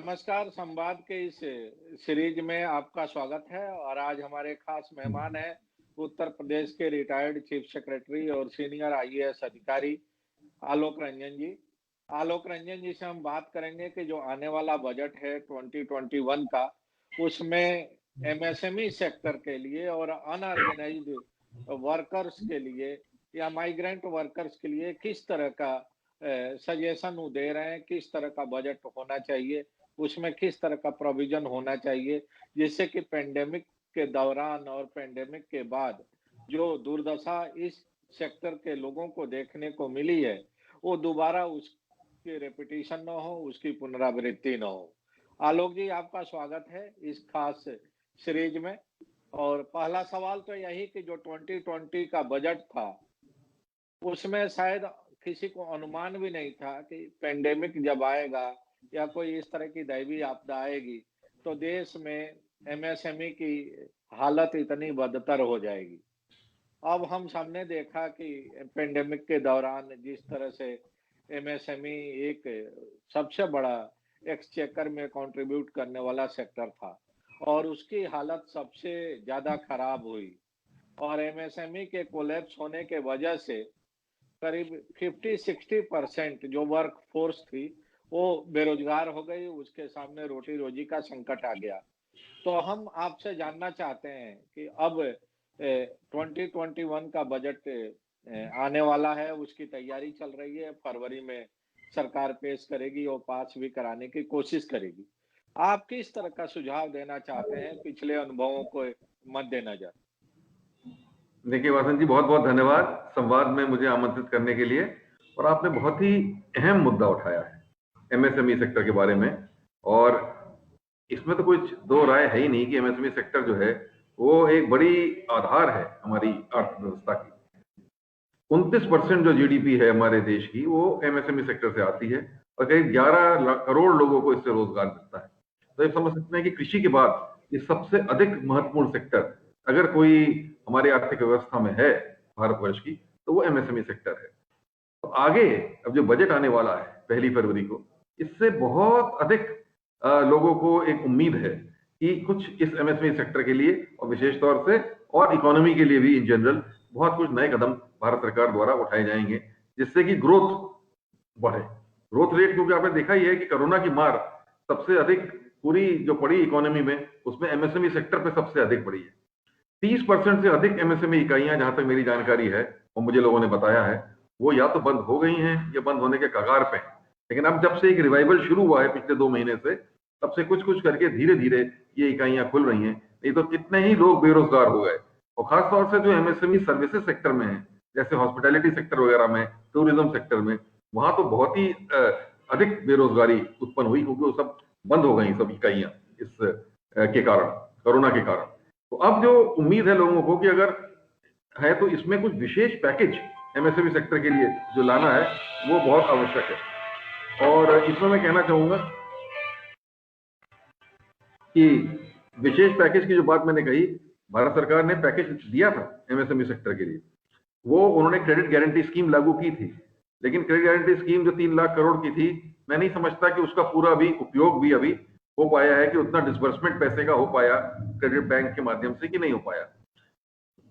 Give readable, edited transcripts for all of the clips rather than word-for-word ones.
नमस्कार, संवाद के इस सीरीज में आपका स्वागत है और आज हमारे खास मेहमान हैं उत्तर प्रदेश के रिटायर्ड चीफ सेक्रेटरी और सीनियर आईएएस अधिकारी आलोक रंजन जी। आलोक रंजन जी से हम बात करेंगे कि जो आने वाला बजट है 2021 का, उसमें एमएसएमई सेक्टर के लिए और अनऑर्गेनाइज्ड वर्कर्स के लिए या माइग्रेंट वर्कर्स के लिए किस तरह का सजेशन वो दे रहे हैं, किस तरह का बजट होना चाहिए, उसमें किस तरह का प्रोविजन होना चाहिए, जिससे कि पेंडेमिक के दौरान और पेंडेमिक के बाद जो दुर्दशा इस सेक्टर के लोगों को देखने को मिली है, वो दोबारा उसकी रिपीटिशन ना हो, उसकी पुनरावृत्ति ना हो। आलोक जी, आपका स्वागत है इस खास सीरीज में। और पहला सवाल तो यही कि जो 2020 का बजट था, उसमें शायद किसी को अनुमान भी नहीं था कि पेंडेमिक जब आएगा या कोई इस तरह की दैवीय आपदा आएगी, तो देश में एमएसएमई की हालत इतनी बदतर हो जाएगी। अब हम सबने देखा कि पेंडेमिक के दौरान जिस तरह से एमएसएमई एक सबसे बड़ा एक्सचेकर में कंट्रीब्यूट करने वाला सेक्टर था और उसकी हालत सबसे ज़्यादा खराब हुई और एमएसएमई के कोलैप्स होने के वजह से करीब 50-60% जो वर्क फोर्स थी, वो बेरोजगार हो गई, उसके सामने रोटी-रोजी का संकट आ गया। तो हम आपसे जानना चाहते हैं कि अब 2021 का बजट आने वाला है, उसकी तैयारी चल रही है, फरवरी में सरकार पेश करेगी और पास भी कराने की कोशिश करेगी। आप किस तरह का सुझाव देना चाहते हैं पिछले अनुभवों को मद्देनजर? देखिए वासंत जी, बहुत बहुत धन्यवाद संवाद में मुझे आमंत्रित करने के लिए। और आपने बहुत ही अहम मुद्दा उठाया है एमएसएमई सेक्टर के बारे में। और इसमें तो कुछ दो राय है ही नहीं कि एमएसएमई सेक्टर जो है वो एक बड़ी आधार है हमारी अर्थव्यवस्था की। 29% जो जीडीपी है हमारे देश की, वो एमएसएमई सेक्टर से आती है और करीब 11 करोड़ लोगों को इससे रोजगार मिलता है। तो ये समझ सकते हैं कि कृषि के बाद ये सबसे अधिक महत्वपूर्ण सेक्टर अगर कोई हमारी आर्थिक व्यवस्था में है भारतवर्ष की, तो वो एमएसएमई सेक्टर है। तो आगे अब जो बजट आने वाला है 1 फरवरी को, इससे बहुत अधिक लोगों को एक उम्मीद है कि कुछ इस एमएसएमई सेक्टर के लिए और विशेष तौर से और इकोनॉमी के लिए भी इन जनरल बहुत कुछ नए कदम भारत सरकार द्वारा उठाए जाएंगे, जिससे कि ग्रोथ बढ़े। ग्रोथ रेट, क्योंकि आपने देखा ही है कि कोरोना की मार सबसे अधिक पूरी जो पड़ी इकोनॉमी में, उसमें एमएसएमई सेक्टर पे सबसे अधिक पड़ी है। 30% से अधिक एमएसएमई इकाइयां, जहां तक मेरी जानकारी है और मुझे लोगों ने बताया है, वो या तो बंद हो गई हैं या बंद होने के कगार पे हैं। लेकिन अब जब से एक रिवाइवल शुरू हुआ है पिछले 2 महीने से, तब से कुछ कुछ करके धीरे धीरे ये इकाइयां खुल रही हैं। नहीं तो कितने ही लोग बेरोजगार हो गए। और खासतौर से जो एमएसएमई सर्विसेज सेक्टर में है, जैसे हॉस्पिटैलिटी सेक्टर वगैरह में, टूरिज्म सेक्टर में, वहां तो बहुत ही अधिक बेरोजगारी उत्पन्न हुई, क्योंकि वो सब बंद हो गई सब इकाइयां इस के कारण, कोरोना के कारण। तो अब जो उम्मीद है लोगों को कि अगर है तो इसमें कुछ विशेष पैकेज एमएसएमई सेक्टर के लिए जो लाना है, वो बहुत आवश्यक है। और इसमें मैं कहना चाहूंगा कि विशेष पैकेज की जो बात मैंने कही, भारत सरकार ने पैकेज दिया था एमएसएमई सेक्टर के लिए। वो उन्होंने क्रेडिट गारंटी स्कीम लागू की थी, लेकिन क्रेडिट गारंटी स्कीम जो 3 लाख करोड़ की थी, मैं नहीं समझता कि उसका पूरा भी उपयोग भी अभी हो पाया है, कि उतना डिसबर्समेंट पैसे का हो पाया क्रेडिट बैंक के माध्यम से, कि नहीं हो पाया।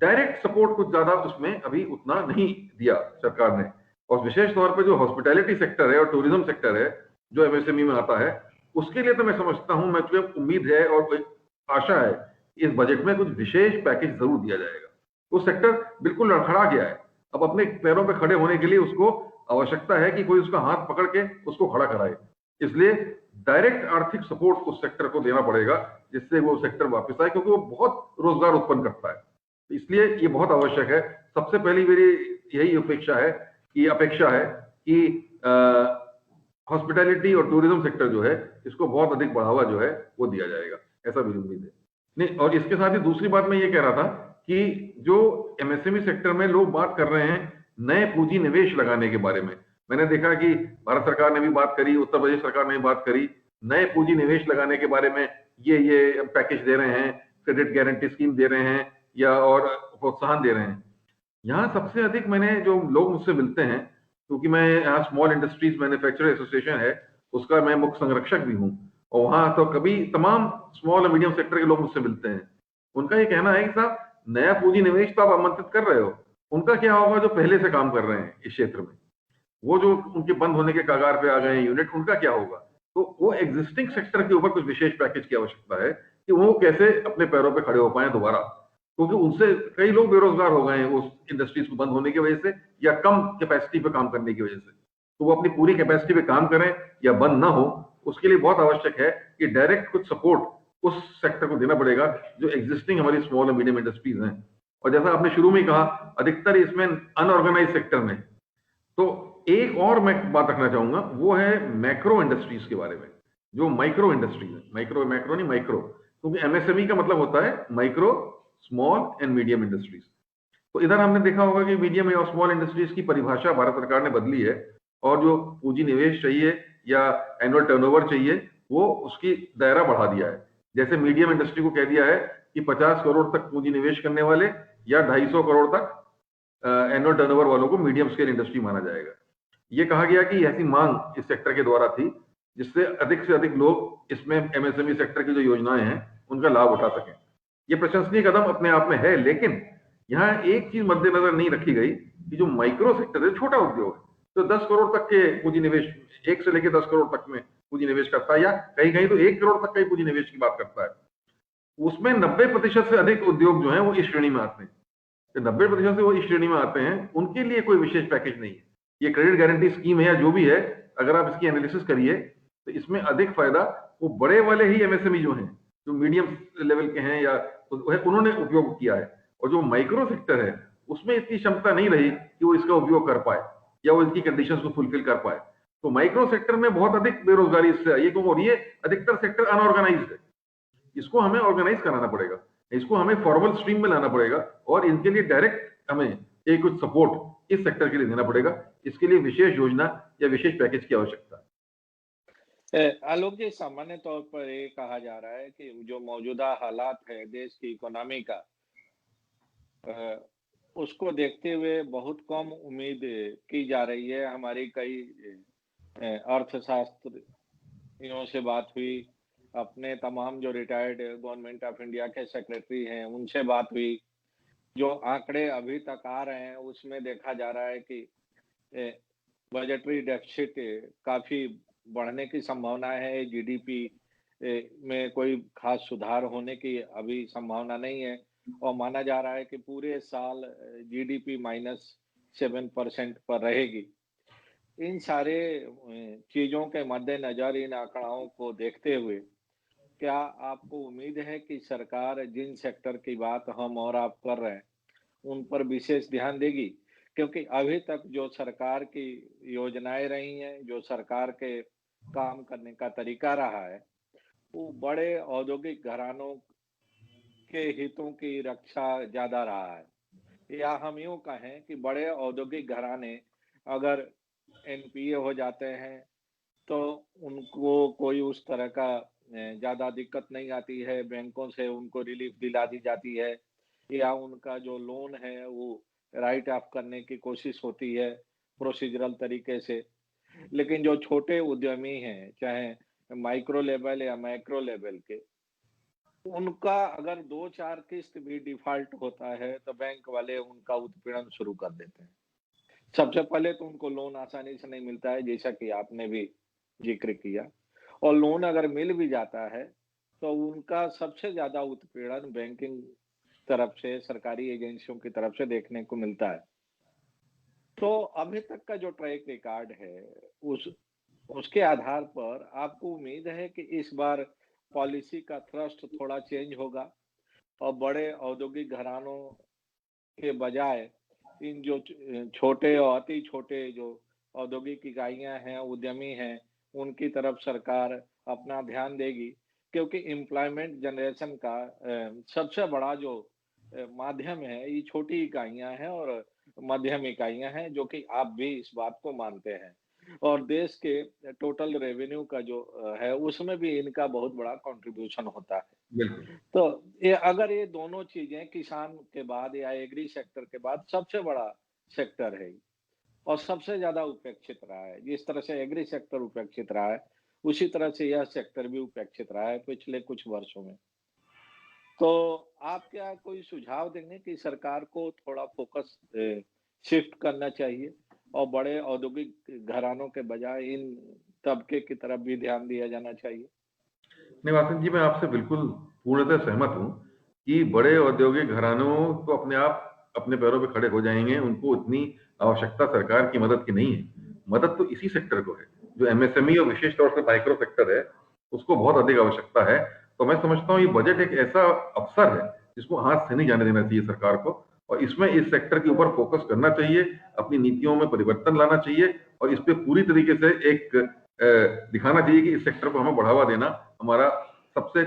डायरेक्ट सपोर्ट कुछ ज्यादा उसमें अभी उतना नहीं दिया सरकार ने। और विशेष तौर पे जो हॉस्पिटैलिटी सेक्टर है और टूरिज्म सेक्टर है, जो एमएसएमई में आता है, उसके लिए तो मैं समझता हूं, मुझे उम्मीद है और कोई आशा है कि इस बजट में कुछ विशेष पैकेज जरूर दिया जाएगा। वो सेक्टर बिल्कुल लड़खड़ा गया है। अब अपने पैरों पर खड़े होने के लिए उसको आवश्यकता है कि कोई उसका हाथ पकड़ के उसको खड़ा कराए। इसलिए डायरेक्ट आर्थिक सपोर्ट उस सेक्टर को देना पड़ेगा, जिससे वो सेक्टर वापस आए, क्योंकि वो बहुत रोजगार उत्पन्न करता है। इसलिए ये बहुत आवश्यक है। सबसे पहली मेरी यही अपेक्षा है कि हॉस्पिटैलिटी और टूरिज्म सेक्टर जो है, इसको बहुत अधिक बढ़ावा जो है वो दिया जाएगा, ऐसा मेरी उम्मीद है। नहीं, और इसके साथ ही दूसरी बात मैं ये कह रहा था कि जो एमएसएमई सेक्टर में लोग बात कर रहे हैं नए पूंजी निवेश लगाने के बारे में, मैंने देखा कि भारत सरकार ने भी बात करी, उत्तर प्रदेश सरकार ने भी बात करी, नए पूंजी निवेश लगाने के बारे में ये पैकेज दे रहे हैं, क्रेडिट गारंटी स्कीम दे रहे हैं या और प्रोत्साहन दे रहे हैं। यहाँ सबसे अधिक मैंने जो लोग मुझसे मिलते हैं, क्योंकि मैं यहाँ स्मॉल इंडस्ट्रीज मैन्युफैक्चरर एसोसिएशन है, उसका मैं मुख्य संरक्षक भी हूँ, और वहां तो कभी तमाम स्मॉल और मीडियम सेक्टर के लोग मुझसे मिलते हैं। उनका ये कहना है कि साहब नया पूंजी निवेश तो आप आमंत्रित कर रहे हो, उनका क्या होगा जो पहले से काम कर रहे हैं इस क्षेत्र में, वो जो उनके बंद होने के कगार पे आ गए हैं यूनिट, उनका क्या होगा। तो वो एग्जिस्टिंग सेक्टर के ऊपर कुछ विशेष पैकेज की आवश्यकता है कि वो कैसे अपने पैरों पे खड़े हो पाए दोबारा, क्योंकि उनसे कई लोग बेरोजगार हो गए हैं उस इंडस्ट्रीज को बंद होने की वजह से या कम कैपेसिटी पे काम करने की वजह से। तो वो अपनी पूरी कैपेसिटी पे काम करें या बंद ना हो, उसके लिए बहुत आवश्यक है कि डायरेक्ट कुछ सपोर्ट उस सेक्टर को देना पड़ेगा जो एग्जिस्टिंग हमारी स्मॉल और मीडियम इंडस्ट्रीज हैं। और जैसा आपने शुरू में कहा, अधिकतर इसमें अनऑर्गेनाइज सेक्टर में, तो एक और मैं बात रखना चाहूंगा, वो है मैक्रो इंडस्ट्रीज के बारे में, जो माइक्रो इंडस्ट्रीज है। माइक्रो मैक्रो नहीं, माइक्रो, क्योंकि एमएसएमई का मतलब होता है micro, small and medium industries. तो इधर हमने देखा होगा कि मीडियम और स्मॉल इंडस्ट्रीज की परिभाषा भारत सरकार ने बदली है, और जो पूंजी निवेश चाहिए या एनुअल टर्नओवर चाहिए, वो उसकी दायरा बढ़ा दिया है। जैसे मीडियम इंडस्ट्री को कह दिया है कि 50 करोड़ तक पूंजी निवेश करने वाले या 250 करोड़ तक एनुअल टर्नओवर वालों को मीडियम स्केल इंडस्ट्री माना जाएगा। ये कहा गया कि ऐसी मांग इस सेक्टर के द्वारा थी जिससे से अधिक लोग इसमें एमएसएमई सेक्टर की जो योजनाएं हैं उनका लाभ उठा सकें। ये प्रशंसनीय कदम अपने आप में है, लेकिन यहाँ एक चीज मद्देनजर नहीं रखी गई कि जो माइक्रो सेक्टर है, छोटा उद्योग है, तो 10 करोड़ तक के पूंजी निवेश, 1 से लेकर 10 करोड़ तक में पूंजी निवेश करता है, या कहीं कहीं तो 1 करोड़ तक का ही पूंजी निवेश की बात करता है। उसमें 90% से अधिक उद्योग जो है वो इस श्रेणी में आते हैं। 90% से वो इस श्रेणी में आते हैं, उनके लिए कोई विशेष पैकेज नहीं है। ये क्रेडिट गारंटी स्कीम है या जो भी है, अगर आप इसकी एनालिसिस करिए तो इसमें अधिक फायदा वो बड़े वाले ही एमएसएमई जो हैं, जो मीडियम लेवल के हैं या उन्होंने उपयोग किया है। और जो माइक्रो सेक्टर है उसमें इतनी क्षमता नहीं रही कि वो इसका उपयोग कर पाए या वो इसकी कंडीशंस को फुलफिल कर पाए। तो माइक्रो सेक्टर में बहुत अधिक बेरोजगारी इससे आई है, क्योंकि और ये अधिकतर सेक्टर अनऑर्गेनाइज्ड है। इसको हमें ऑर्गेनाइज कराना पड़ेगा, इसको हमें फॉर्मल स्ट्रीम में लाना पड़ेगा, और इनके लिए डायरेक्ट हमें एक कुछ सपोर्ट इस सेक्टर के लिए देना पड़ेगा। इसके लिए विशेष योजना या विशेष पैकेज की आवश्यकता है। आलोक जी, सामान्य तौर पर ये कहा जा रहा है कि जो मौजूदा हालात है देश की इकोनॉमी का, अ, उसको देखते हुए बहुत कम उम्मीद की जा रही है। हमारी कई अर्थशास्त्रियों से बात हुई, अपने तमाम जो रिटायर्ड गवर्नमेंट ऑफ इंडिया के सेक्रेटरी हैं उनसे बात हुई। जो आंकड़े अभी तक आ रहे हैं उसमें देखा जा रहा है कि बजटरी डेफिसिट काफी बढ़ने की संभावना है। जीडीपी में कोई खास सुधार होने की अभी संभावना नहीं है, और माना जा रहा है कि पूरे साल जीडीपी -7% पर रहेगी। इन सारे चीजों के मद्देनजर इन आंकड़ाओं को देखते हुए क्या आपको उम्मीद है कि सरकार जिन सेक्टर की बात हम और आप कर रहे हैं उन पर विशेष ध्यान देगी? क्योंकि अभी तक जो सरकार की योजनाएं रही हैं, जो सरकार के काम करने का तरीका रहा है, वो बड़े औद्योगिक घरानों के हितों की रक्षा ज्यादा रहा है। या हम यूं कहें कि बड़े औद्योगिक घराने अगर एनपीए हो जाते हैं तो उनको कोई उस तरह का ज्यादा दिक्कत नहीं आती है, बैंकों से उनको रिलीफ दिला दी जाती है, या उनका जो लोन है वो राइट ऑफ करने की कोशिश होती है प्रोसीजरल तरीके से। लेकिन जो छोटे उद्यमी हैं, चाहे माइक्रो लेवल या मैक्रो लेवल के, उनका अगर 2-4 किस्त भी डिफॉल्ट होता है तो बैंक वाले उनका उत्पीड़न शुरू कर देते हैं। सबसे पहले तो उनको लोन आसानी से नहीं मिलता है, जैसा कि आपने भी जिक्र किया, और लोन अगर मिल भी जाता है तो उनका सबसे ज्यादा उत्पीड़न बैंकिंग तरफ से, सरकारी एजेंसियों की तरफ से देखने को मिलता है। तो अभी तक का जो ट्रैक रिकॉर्ड है उस उसके आधार पर आपको उम्मीद है कि इस बार पॉलिसी का थ्रस्ट थोड़ा चेंज होगा और बड़े औद्योगिक घरानों के बजाय इन जो छोटे और अति छोटे जो औद्योगिक इकाइयां हैं, उद्यमी हैं, उनकी तरफ सरकार अपना ध्यान देगी? क्योंकि एम्प्लॉयमेंट जनरेशन का सबसे बड़ा जो माध्यम है ये छोटी इकाइयां हैं और मध्यम इकाइयां हैं, जो कि आप भी इस बात को मानते हैं। और देश के टोटल रेवेन्यू का जो है उसमें भी इनका बहुत बड़ा कंट्रीब्यूशन होता है। बिल्कुल। तो ये अगर ये दोनों चीजें किसान के बाद या एग्री सेक्टर के बाद सबसे बड़ा सेक्टर है और सबसे ज्यादा उपेक्षित रहा है, जिस तरह से एग्री सेक्टर उपेक्षित रहा है उसी तरह से यह सेक्टर भी उपेक्षित रहा है पिछले कुछ वर्षों में। तो आप क्या कोई सुझाव देंगे कि सरकार को थोड़ा फोकस शिफ्ट करना चाहिए और बड़े औद्योगिक घरानों के बजाय इन तबके की तरफ भी ध्यान दिया जाना चाहिए? निवासन जी, मैं आपसे बिल्कुल पूर्णतः सहमत हूँ कि बड़े औद्योगिक घरानों तो अपने आप अपने पैरों पे खड़े हो जाएंगे, उनको इतनी आवश्यकता सरकार की मदद की नहीं है। मदद तो इसी सेक्टर को है, जो एमएसएमई और विशेष तौर से माइक्रो सेक्टर है, उसको बहुत अधिक आवश्यकता है। तो मैं समझता हूँ ये बजट एक ऐसा अवसर है जिसको हाथ से नहीं जाने देना चाहिए सरकार को, और इसमें इस सेक्टर के ऊपर फोकस करना चाहिए, अपनी नीतियों में परिवर्तन लाना चाहिए और इस पे पूरी तरीके से एक दिखाना चाहिए कि इस सेक्टर को हमें बढ़ावा देना हमारा सबसे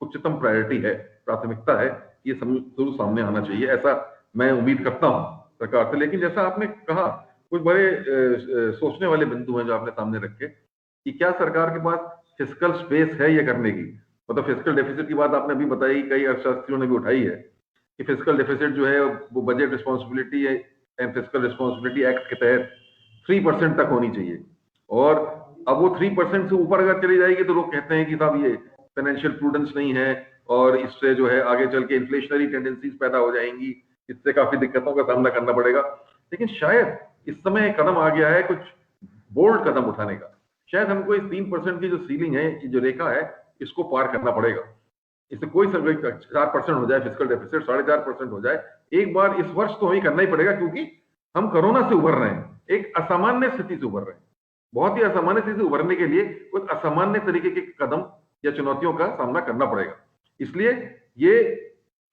उच्चतम प्रायोरिटी है, प्राथमिकता है। ये जरूर सामने आना चाहिए, ऐसा मैं उम्मीद करता हूँ सरकार से। लेकिन जैसा आपने कहा, कुछ बड़े सोचने वाले बिंदु हैं जो आपने सामने रखे कि क्या सरकार के पास फिजिकल स्पेस है ये करने की। मतलब फिजिकल डेफिसिट की बात आपने अभी बताई, कई अर्थशास्त्रियों ने भी उठाई है कि फिजिकल डेफिसिट जो है वो budget responsibility and physical responsibility act के तहत 3% तक होनी चाहिए। और अब वो 3% से ऊपर अगर चली जाएगी तो लोग कहते हैं कि साहब ये फाइनेंशियल प्रूडेंस नहीं है और इससे जो है आगे चल के इन्फ्लेशनरी टेंडेंसीज पैदा हो जाएंगी, इससे काफी दिक्कतों का सामना करना पड़ेगा। लेकिन शायद इस समय एक कदम आ गया है कुछ बोल्ड कदम उठाने का। शायद हमको इस 3% की जो सीलिंग है, ये जो रेखा है, इसको पार करना पड़ेगा। इससे कोई 4% हो जाए फिजिकल डेफिसिट, 4.5% हो जाए, एक बार इस वर्ष तो हमें करना ही पड़ेगा, क्योंकि हम कोरोना से उभर रहे हैं, एक असामान्य स्थिति से उभर रहे हैं। बहुत ही असामान्य स्थिति से उभरने के लिए कुछ असामान्य तरीके के कदम या चुनौतियों का सामना करना पड़ेगा। इसलिए ये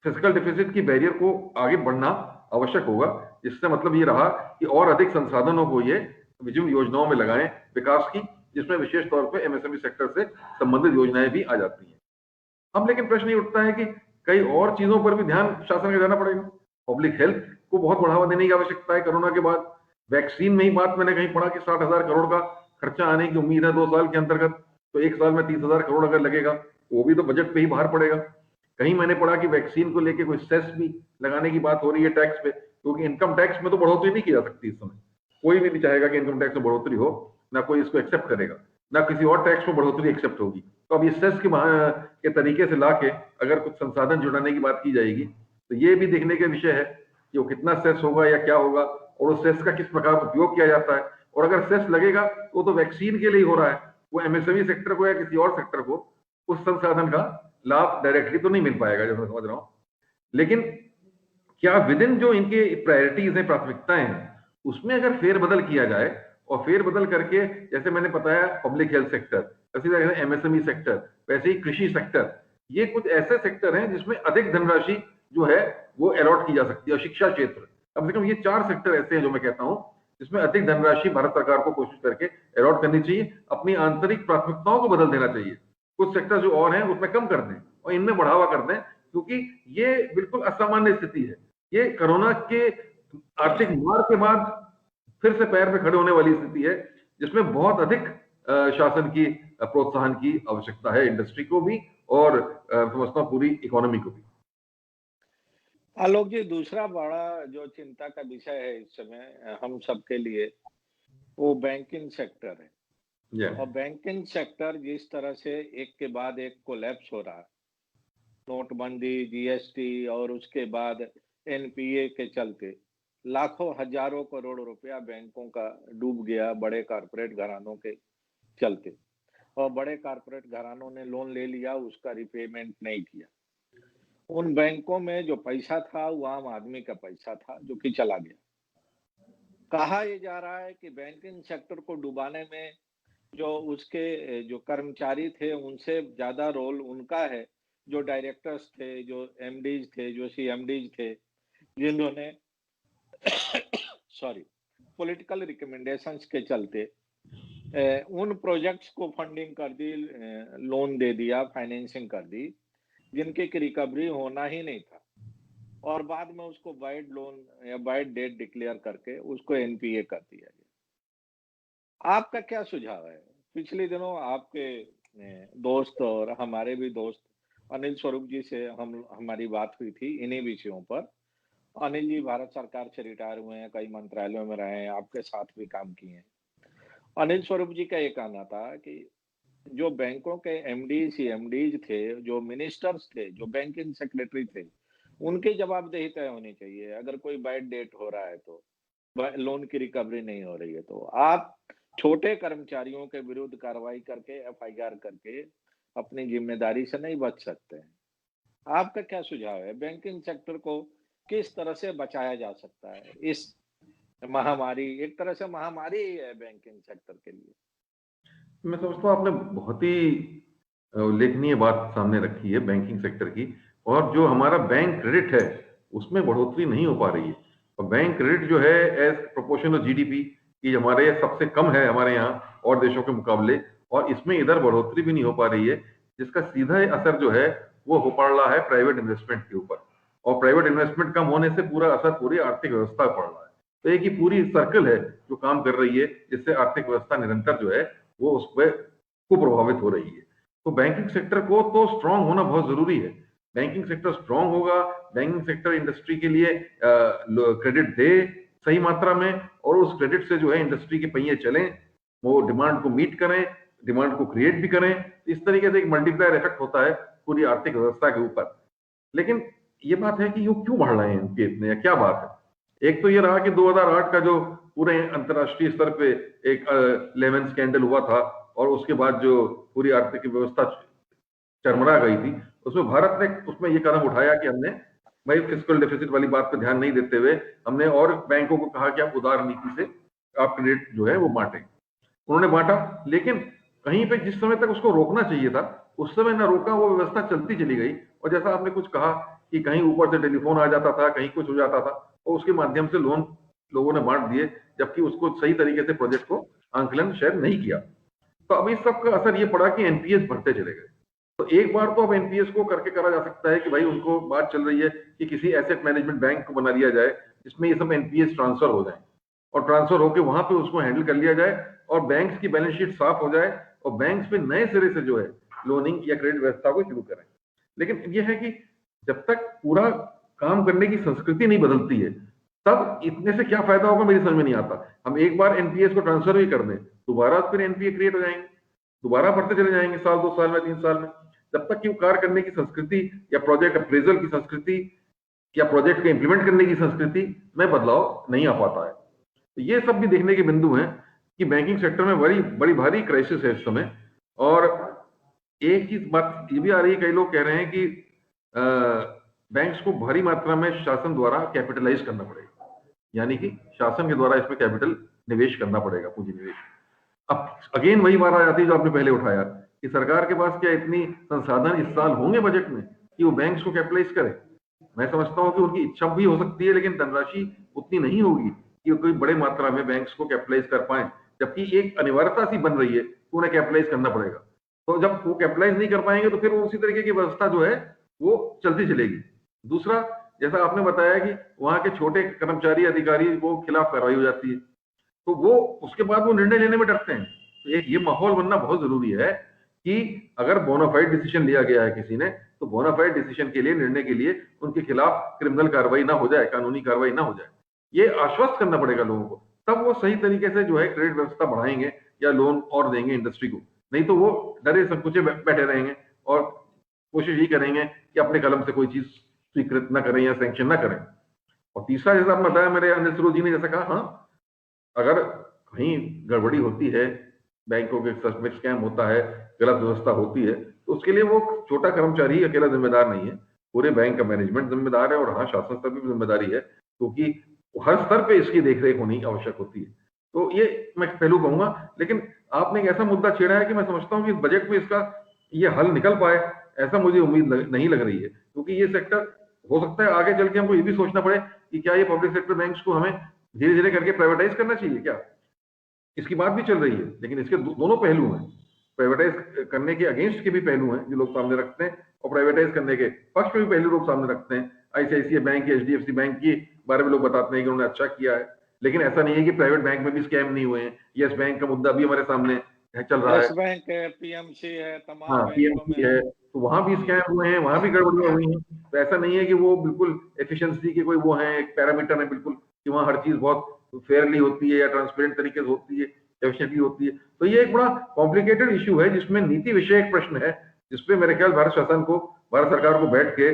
फिजिकल डेफिसिट की बैरियर को आगे बढ़ना आवश्यक होगा। इससे मतलब ये रहा कि और अधिक संसाधनों को ये विभिन्न योजनाओं में लगाएं विकास की, जिसमें विशेष तौर पे एमएसएमई सेक्टर से संबंधित योजनाएं भी आ जाती हैं। अब लेकिन प्रश्न ये उठता है कि कई और चीजों पर भी ध्यान शासन का देना पड़ेगा। पब्लिक हेल्थ को बहुत बढ़ावा देने की आवश्यकता है। कोरोना के बाद वैक्सीन में ही बात मैंने कहीं पढ़ा कि 60,000 करोड़ का खर्चा आने की उम्मीद है 2 साल के अंतर्गत। तो एक साल में 30,000 करोड़ अगर लगेगा, वो भी तो बजट पे ही बाहर पड़ेगा। कहीं मैंने पढ़ा कि वैक्सीन को लेके कोई सेस भी लगाने की बात हो रही है टैक्स पे, क्योंकि इनकम टैक्स में तो बढ़ोतरी नहीं की जा सकती इस समय। कोई भी नहीं चाहेगा कि इनकम टैक्स में बढ़ोतरी हो, ना कोई इसको एक्सेप्ट करेगा, ना किसी और टैक्स में बढ़ोतरी एक्सेप्ट होगी। तो अब ये सेस के तरीके से लाके अगर कुछ संसाधन जुटाने की बात की जाएगी, तो ये भी देखने का विषय है कि वो कितना सेस होगा या क्या होगा, और उस सेस का किस प्रकार उपयोग किया जाता है। और अगर सेस लगेगा तो वैक्सीन के लिए हो रहा है, वो एमएसएमई सेक्टर को या किसी और सेक्टर को उस संसाधन का लाभ डायरेक्टली तो नहीं मिल पाएगा, जो मैं समझ रहा हूं। लेकिन क्या विद इन जो इनके प्रायोरिटीज हैं, प्राथमिकताएं हैं, उसमें अगर फेरबदल किया जाए, और फेरबदल करके जैसे मैंने बताया पब्लिक हेल्थ सेक्टर, वैसे एमएसएमई सेक्टर, वैसे ही कृषि सेक्टर, ये कुछ ऐसे सेक्टर हैं जिसमें अधिक धनराशि जो है वो अलॉट की जा सकती है। और शिक्षा क्षेत्र, कम से कम ये 4 सेक्टर ऐसे हैं जो मैं कहता हूं जिसमें अधिक धनराशि भारत सरकार को कोशिश करके अलॉट करनी चाहिए। अपनी आंतरिक प्राथमिकताओं को बदल देना चाहिए। कुछ सेक्टर जो और हैं उसमें कम कर दें और इनमें बढ़ावा कर दें, क्योंकि ये बिल्कुल असामान्य स्थिति है। ये कोरोना के आर्थिक मार के बाद फिर से पैर पे खड़े होने वाली स्थिति है, जिसमें बहुत अधिक शासन की प्रोत्साहन की आवश्यकता है, इंडस्ट्री को भी और समझता हूँ पूरी इकोनॉमी को भी। आलोक जी, दूसरा बड़ा जो चिंता का विषय है इस समय हम सबके लिए, वो बैंकिंग सेक्टर है। और बैंकिंग सेक्टर जिस तरह से एक के बाद एक कोलैप्स हो रहा है, नोटबंदी, जीएसटी और उसके बाद एनपीए के चलते लाखों हजारों करोड़ रुपया बैंकों का डूब गया बड़े कारपोरेट घरानों के चलते। और बड़े कारपोरेट घरानों ने लोन ले लिया, उसका रिपेमेंट नहीं किया। उन बैंकों में जो पैसा था वो आम आदमी का पैसा था जो कि चला गया। कहा यह जा रहा है कि बैंकिंग सेक्टर को डुबाने में जो उसके जो कर्मचारी थे उनसे ज्यादा रोल उनका है, जो डायरेक्टर्स थे, जो एमडीज थे, जो सीएमडीज थे, जिन्होंने सॉरी पॉलिटिकल रिकमेंडेशंस के चलते उन प्रोजेक्ट्स को फंडिंग कर दी, लोन दे दिया, फाइनेंसिंग कर दी, जिनके की रिकवरी होना ही नहीं था। और बाद में उसको बैड लोन या बैड डेट डिक्लेयर करके उसको एनपीए कर दिया गया। आपका क्या सुझाव है? पिछले दिनों आपके दोस्त और हमारे भी दोस्त अनिल स्वरूप जी से हमारी बात हुई थी इन्हीं विषयों पर। अनिल जी भारत सरकार से रिटायर हुए हैं, कई मंत्रालयों में रहे हैं, आपके साथ भी काम किए हैं। अनिल स्वरूप जी का ये कहना था कि जो बैंकों के एमडी, सीएमडीज थे, जो मिनिस्टर्स थे, जो बैंकिंग सेक्रेटरी थे, उनकी जवाबदेही तय होनी चाहिए। अगर कोई बैड डेट हो रहा है तो, लोन की रिकवरी नहीं हो रही है तो आप छोटे कर्मचारियों के विरुद्ध कार्रवाई करके, एफआईआर करके अपनी जिम्मेदारी से नहीं बच सकते हैं। आपका क्या सुझाव है? बैंकिंग सेक्टर को किस तरह से बचाया जा सकता है इस महामारी, एक तरह से महामारी ही है बैंकिंग सेक्टर के लिए। मैं समझता हूँ आपने बहुत ही उल्लेखनीय बात सामने रखी है बैंकिंग सेक्टर की। और जो हमारा बैंक क्रेडिट है उसमें बढ़ोतरी नहीं हो पा रही है। और बैंक क्रेडिट जो है एज प्रोपोर्शन ऑफ जीडीपी की हमारे सबसे कम है हमारे यहाँ और देशों के मुकाबले। और इसमें इधर बढ़ोतरी भी नहीं हो पा रही है, जिसका सीधा असर जो है वो हो पड़ रहा है प्राइवेट इन्वेस्टमेंट के ऊपर। और प्राइवेट इन्वेस्टमेंट कम होने से पूरा असर पूरी आर्थिक व्यवस्था पर पड़ रहा है। तो एक ही पूरी सर्कल है जो काम कर रही है, जिससे आर्थिक व्यवस्था निरंतर जो है वो उस पर कुप्रभावित हो रही है। तो बैंकिंग सेक्टर को तो स्ट्रांग होना बहुत जरूरी है। बैंकिंग सेक्टर स्ट्रांग होगा, बैंकिंग सेक्टर इंडस्ट्री के लिए क्रेडिट दे सही मात्रा में, और उस क्रेडिट से जो है इंडस्ट्री के पहिए चलें, वो डिमांड को मीट करें, डिमांड को क्रिएट भी करें। इस तरीके से एक मल्टीप्लायर इफेक्ट होता है पूरी आर्थिक व्यवस्था के ऊपर। लेकिन ये बात है कि ये क्यों बढ़ रहे हैं इनके इतने, या क्या बात है? एक तो ये रहा कि 2008 का जो पूरे अंतर्राष्ट्रीय स्तर पे एक लेमन स्कैंडल हुआ था, और उसके बाद जो पूरी आर्थिक व्यवस्था चरमरा गई थी, उसमें भारत ने उसमें ये कदम उठाया कि हमने भाई फिस्कल डेफिसिट वाली बात पर ध्यान नहीं देते हुए हमने और बैंकों को कहा कि आप उदार नीति से आप क्रेडिट जो है वो बांटें। उन्होंने बांटा, लेकिन कहीं पे जिस समय तक उसको रोकना चाहिए था उस समय ना रोका, वो व्यवस्था चलती चली गई। और जैसा आपने कुछ कहा कि कहीं ऊपर से टेलीफोन आ जाता था, कहीं कुछ हो जाता था, और उसके माध्यम से लोन लोगों ने बांट दिए, जबकि उसको सही तरीके से प्रोजेक्ट को आंकलन शायद नहीं किया। तो अब इस सब का असर ये पड़ा कि एनपीएस बढ़ते चले गए। तो एक बार तो अब एनपीएस को करके करा जा सकता है कि भाई उनको बात चल रही है कि किसी एसेट मैनेजमेंट बैंक को बना लिया जाए जिसमें ये सब एनपीएस ट्रांसफर हो जाए, और ट्रांसफर होकर वहां पे उसको हैंडल कर लिया जाए, और बैंक्स की बैलेंस शीट साफ हो जाए, और बैंक्स पे नए सिरे से जो है लोनिंग या क्रेडिट व्यवस्था को शुरू करें। लेकिन ये है कि जब तक पूरा काम करने की संस्कृति नहीं बदलती है, तब इतने से क्या फायदा होगा मेरी समझ में नहीं आता। हम एक बार एनपीएस को ट्रांसफर भी कर दें, दोबारा फिर एनपीए क्रिएट हो जाएंगे, दोबारा बढ़ते चले जाएंगे साल 2 साल में 3 साल में। जब तक कि कार्य करने की संस्कृति या प्रोजेक्ट अप्रेजल की संस्कृति या प्रोजेक्ट को इंप्लीमेंट करने की संस्कृति में बदलाव नहीं आ पाता है। तो ये सब भी देखने के बिंदु हैं कि बैंकिंग सेक्टर में बड़ी बड़ी भारी क्राइसिस है इस समय। और एक चीज बात ये भी आ रही है, कई लोग कह रहे हैं कि बैंक्स को भारी मात्रा में शासन द्वारा कैपिटलाइज करना पड़ेगा, यानी कि शासन के द्वारा इसमें कैपिटल निवेश करना पड़ेगा, पूंजी निवेश। अब अगेन वही बात आ जाती है जो आपने पहले उठाया कि सरकार के पास क्या इतनी संसाधन इस साल होंगे बजट में कि वो बैंक्स को कैपिटलाइज करे? मैं समझता हूं कि उनकी इच्छा भी हो सकती है, लेकिन धनराशि उतनी नहीं होगी कि कोई बड़े मात्रा में बैंक्स को कैपिटलाइज कर पाए, जबकि एक अनिवार्यता सी बन रही है कि उन्हें कैपिटलाइज करना पड़ेगा। तो जब वो कैपिटलाइज नहीं कर पाएंगे तो फिर वो उसी तरीके की व्यवस्था जो है वो चलती चलेगी। दूसरा, जैसा आपने बताया कि वहां के छोटे कर्मचारी अधिकारी को खिलाफ कार्रवाई हो जाती है, तो वो उसके बाद वो निर्णय लेने में डरते हैं। तो एक ये माहौल बनना बहुत जरूरी है कि अगर बोनाफाइड डिसीजन लिया गया है किसी ने, तो बोनाफाइड डिसीजन के लिए, निर्णय के लिए उनके खिलाफ क्रिमिनल कार्रवाई ना हो जाए, कानूनी कार्रवाई ना हो जाए। ये आश्वस्त करना पड़ेगा लोगों को, तब वो सही तरीके से जो है क्रेडिट व्यवस्था बढ़ाएंगे या लोन और देंगे इंडस्ट्री को। नहीं तो वो डरे संकुचे बैठे रहेंगे और कोशिश यही करेंगे कि अपने कलम से कोई चीज स्वीकृत ना करें या सैंक्शन ना करें। और तीसरा, जैसा आपने बताया, मेरे अनिल सरोज जी ने जैसा कहा, हाँ, अगर कहीं गड़बड़ी होती है, बैंकों के सच में स्कैम होता है, गलत व्यवस्था होती है, तो उसके लिए वो छोटा कर्मचारी अकेला जिम्मेदार नहीं है, पूरे बैंक का मैनेजमेंट जिम्मेदार है, और हाँ, शासन स्तर की भी जिम्मेदारी है, क्योंकि हर स्तर पे इसकी देखरेख होनी आवश्यक होती है। तो ये मैं पहलू कहूंगा। लेकिन आपने एक ऐसा मुद्दा छेड़ा है कि मैं समझता हूँ कि बजट में इसका ये हल निकल पाए, ऐसा मुझे उम्मीद नहीं लग रही है, क्योंकि ये सेक्टर हो सकता है आगे चल के हमको ये भी सोचना पड़े कि क्या ये पब्लिक सेक्टर बैंक्स को हमें धीरे धीरे करके प्राइवेटाइज करना चाहिए क्या? इसकी बात भी चल रही है, लेकिन इसके दोनों पहलू हैं। प्राइवेटाइज करने के अगेंस्ट के भी पहलू हैं जो लोग सामने रखते हैं, और प्राइवेटाइज करने के पक्ष में भी पहलू लोग सामने रखते हैं। आईसीआईसीआई बैंक, एचडीएफसी बैंक के बारे में लोग बताते हैं कि उन्होंने अच्छा किया है, लेकिन ऐसा नहीं है कि प्राइवेट बैंक में भी स्कैम नहीं हुए हैं। यस बैंक का मुद्दा भी हमारे सामने चल रहा है। यस बैंक है, पीएमसी है, तमाम हाँ, बैंकों पीएमसी में। है, तो वहां भी जी, स्कैम हुए हैं, वहां भी गड़बड़ियां हुई हैं। तो ऐसा नहीं है कि वो बिल्कुल एफिशिएंसी के कोई वो है, एक पैरामीटर है बिल्कुल कि वहां हर चीज बहुत फेयरली होती है या ट्रांसपेरेंट तरीके से होती है। एफिशिएंटली होती है। तो ये एक बड़ा कॉम्प्लिकेटेड इश्यू है जिसमें नीति विषयक प्रश्न है, जिसपे मेरे ख्याल भारत शासन को, भारत सरकार को बैठ के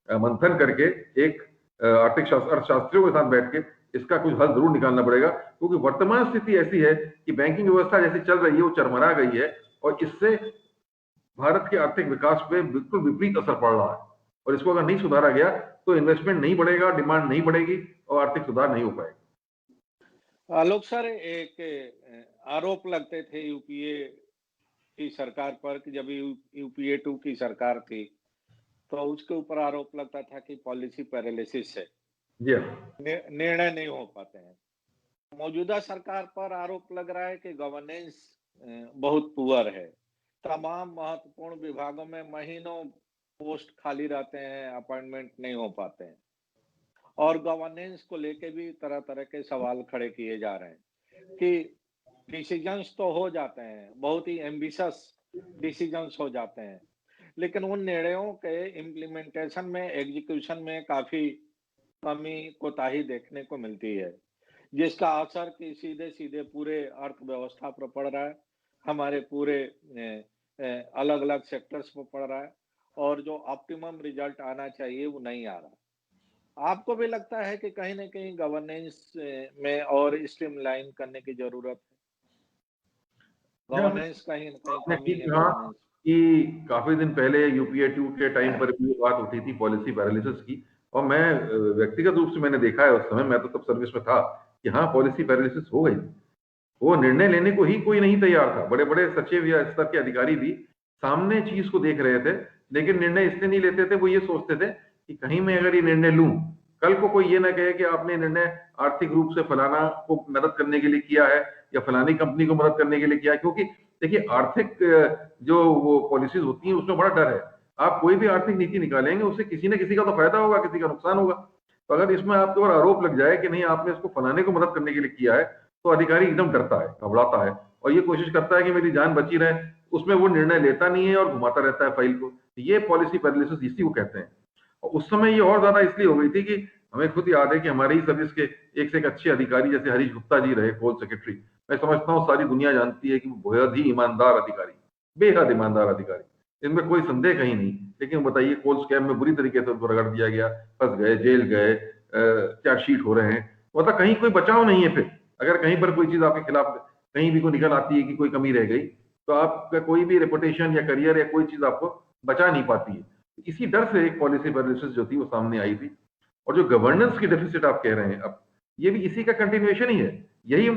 मंथन करके एक आर्थिक अर्थशास्त्रियों के साथ बैठ के इसका कुछ हल जरूर निकालना पड़ेगा, क्योंकि वर्तमान स्थिति ऐसी है कि बैंकिंग व्यवस्था जैसी चल रही है वो चरमरा गई है और इससे भारत के आर्थिक विकास पे बिल्कुल विपरीत असर पड़ रहा है। और इसको अगर नहीं सुधारा गया तो इन्वेस्टमेंट नहीं बढ़ेगा, डिमांड नहीं बढ़ेगी और आर्थिक सुधार नहीं हो पाएगा। आलोक सर, एक आरोप लगते थे यूपीए की सरकार पर कि जब यूपीए 2 की सरकार थी तो उसके ऊपर आरोप लगता था कि पॉलिसी पैरालिसिस है, जी हाँ। निर्णय नहीं हो पाते हैं। मौजूदा सरकार पर आरोप लग रहा है कि गवर्नेंस बहुत पुअर है। तमाम महत्वपूर्ण विभागों में महीनों पोस्ट खाली रहते हैं, अपॉइंटमेंट नहीं हो पाते हैं और गवर्नेंस को लेके भी तरह तरह के सवाल खड़े किए जा रहे हैं कि डिसीजंस तो हो जाते हैं, बहुत ही एम्बिशियस डिसीजंस हो जाते हैं, लेकिन उन निर्णयों के इम्प्लीमेंटेशन में, एग्जीक्यूशन में काफी कमी, कोताही देखने को मिलती है, जिसका असर कि सीधे सीधे पूरे अर्थव्यवस्था पर पड़ रहा है, हमारे पूरे अलग अलग सेक्टर्स पर पड़ रहा है और जो ऑप्टिमम रिजल्ट आना चाहिए वो नहीं आ रहा। आपको भी लगता है कि कहीं ना कहीं गवर्नेंस में और स्ट्रीमलाइन करने की जरूरत है? गवर्नेंस कहीं ना कहीं आपने कमी ठीक है कहा गवर्नेंस। कि काफी दिन पहले यूपीए 2 के टाइम पर भी ये बात उठी थी पॉलिसी पैरालिसिस की, और मैं व्यक्तिगत रूप से मैंने देखा है, उस समय मैं तो तब सर्विस में था, कि हाँ पॉलिसी पैरालिसिस हो गई। वो निर्णय लेने को ही कोई नहीं तैयार था। बड़े बड़े सचिव या स्तर के अधिकारी भी सामने चीज को देख रहे थे, लेकिन निर्णय इसलिए नहीं लेते थे, वो ये सोचते थे कि कहीं मैं अगर ये निर्णय लूं, कल को कोई ये ना कहे कि आपने निर्णय आर्थिक रूप से फलाना को मदद करने के लिए किया है या फलानी कंपनी को मदद करने के लिए किया है। क्योंकि देखिए आर्थिक जो वो पॉलिसीज होती हैं उसमें बड़ा डर है। आप कोई भी आर्थिक नीति निकालेंगे उससे किसी न किसी का तो फायदा होगा, किसी का नुकसान होगा। तो अगर इसमें आपके ऊपर आरोप लग जाए कि नहीं आपने इसको फलाने को मदद करने के लिए किया है, तो अधिकारी एकदम डरता है, घबराता है और ये कोशिश करता है कि मेरी जान बची रहे। उसमें वो निर्णय लेता नहीं है और घुमाता रहता है फाइल को। ये पॉलिसी पैरालिसिस इसी को कहते हैं। और उस समय ये और ज्यादा इसलिए हो गई थी कि हमें खुद याद है कि हमारी ही सर्विस के एक से एक अच्छे अधिकारी जैसे हरीश गुप्ता जी रहे, कोल सेक्रेटरी। मैं समझता हूँ सारी दुनिया जानती है कि वो बेहद ही ईमानदार अधिकारी, बेहद ईमानदार अधिकारी, इनमें कोई संदेह कहीं नहीं। लेकिन बताइए कोल स्कैम में बुरी तरीके से उनको रगड़ दिया गया, फंस गए, जेल गए, चार्जशीट हो रहे हैं, मतलब कहीं कोई बचाव नहीं है। फिर अगर कहीं पर कोई चीज आपके खिलाफ कहीं भी कोई निकल आती है कि कोई कमी रह गई, तो आपका कोई भी रेपुटेशन या करियर या कोई चीज आपको बचा नहीं पाती है। इसी डर से एक पॉलिसी पैरालिसिस जो थी वो सामने आई थी। और जो गवर्नेंस की डेफिसिट आप कह रहे हैं, अब ये भी इसी का कंटिन्यूएशन ही है। यही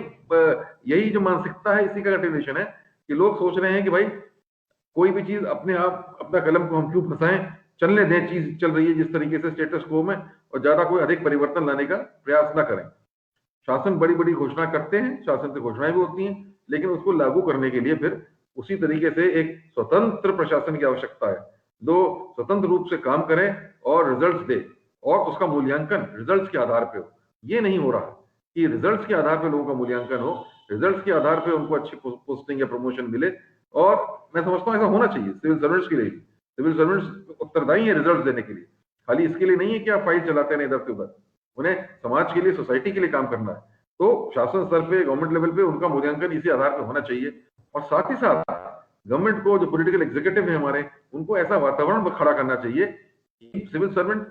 यही जो मानसिकता है इसी का कंटिन्यूएशन है कि लोग सोच रहे हैं कि भाई कोई भी चीज अपने आप अपना कलम को हम क्यों फंसाएं, चलने दें, चीज चल रही है जिस तरीके से स्टेटस को में, और ज्यादा कोई अधिक परिवर्तन लाने का प्रयास ना करें। शासन बड़ी बड़ी घोषणा करते हैं, शासन से घोषणाएं भी होती हैं, लेकिन उसको लागू करने के लिए फिर उसी तरीके से एक स्वतंत्र प्रशासन की आवश्यकता है, जो स्वतंत्र रूप से काम करे और रिजल्ट्स दे, और उसका मूल्यांकन रिजल्ट्स के आधार पे हो। ये नहीं हो रहा कि रिजल्ट्स के आधार पे लोगों का मूल्यांकन हो, रिजल्ट्स के आधार पे उनको अच्छी पोस्टिंग या प्रमोशन मिले। और मैं समझता हूँ ऐसा होना चाहिए सिविल सर्वेंट्स के लिए। सिविल सर्वेंट्स उत्तरदायी है रिजल्ट देने के लिए, खाली इसके लिए नहीं है कि आप फाइल चलाते हैं इधर से उधर। उन्हें समाज के लिए, सोसाइटी के लिए काम करना है। तो शासन स्तर पे, गवर्नमेंट लेवल पे उनका मूल्यांकन इसी आधार पे होना चाहिए। और साथ ही साथ गवर्नमेंट को, जो पॉलिटिकल एग्जीक्यूटिव है हमारे, उनको ऐसा वातावरण खड़ा करना चाहिए कि सिविल सर्वेंट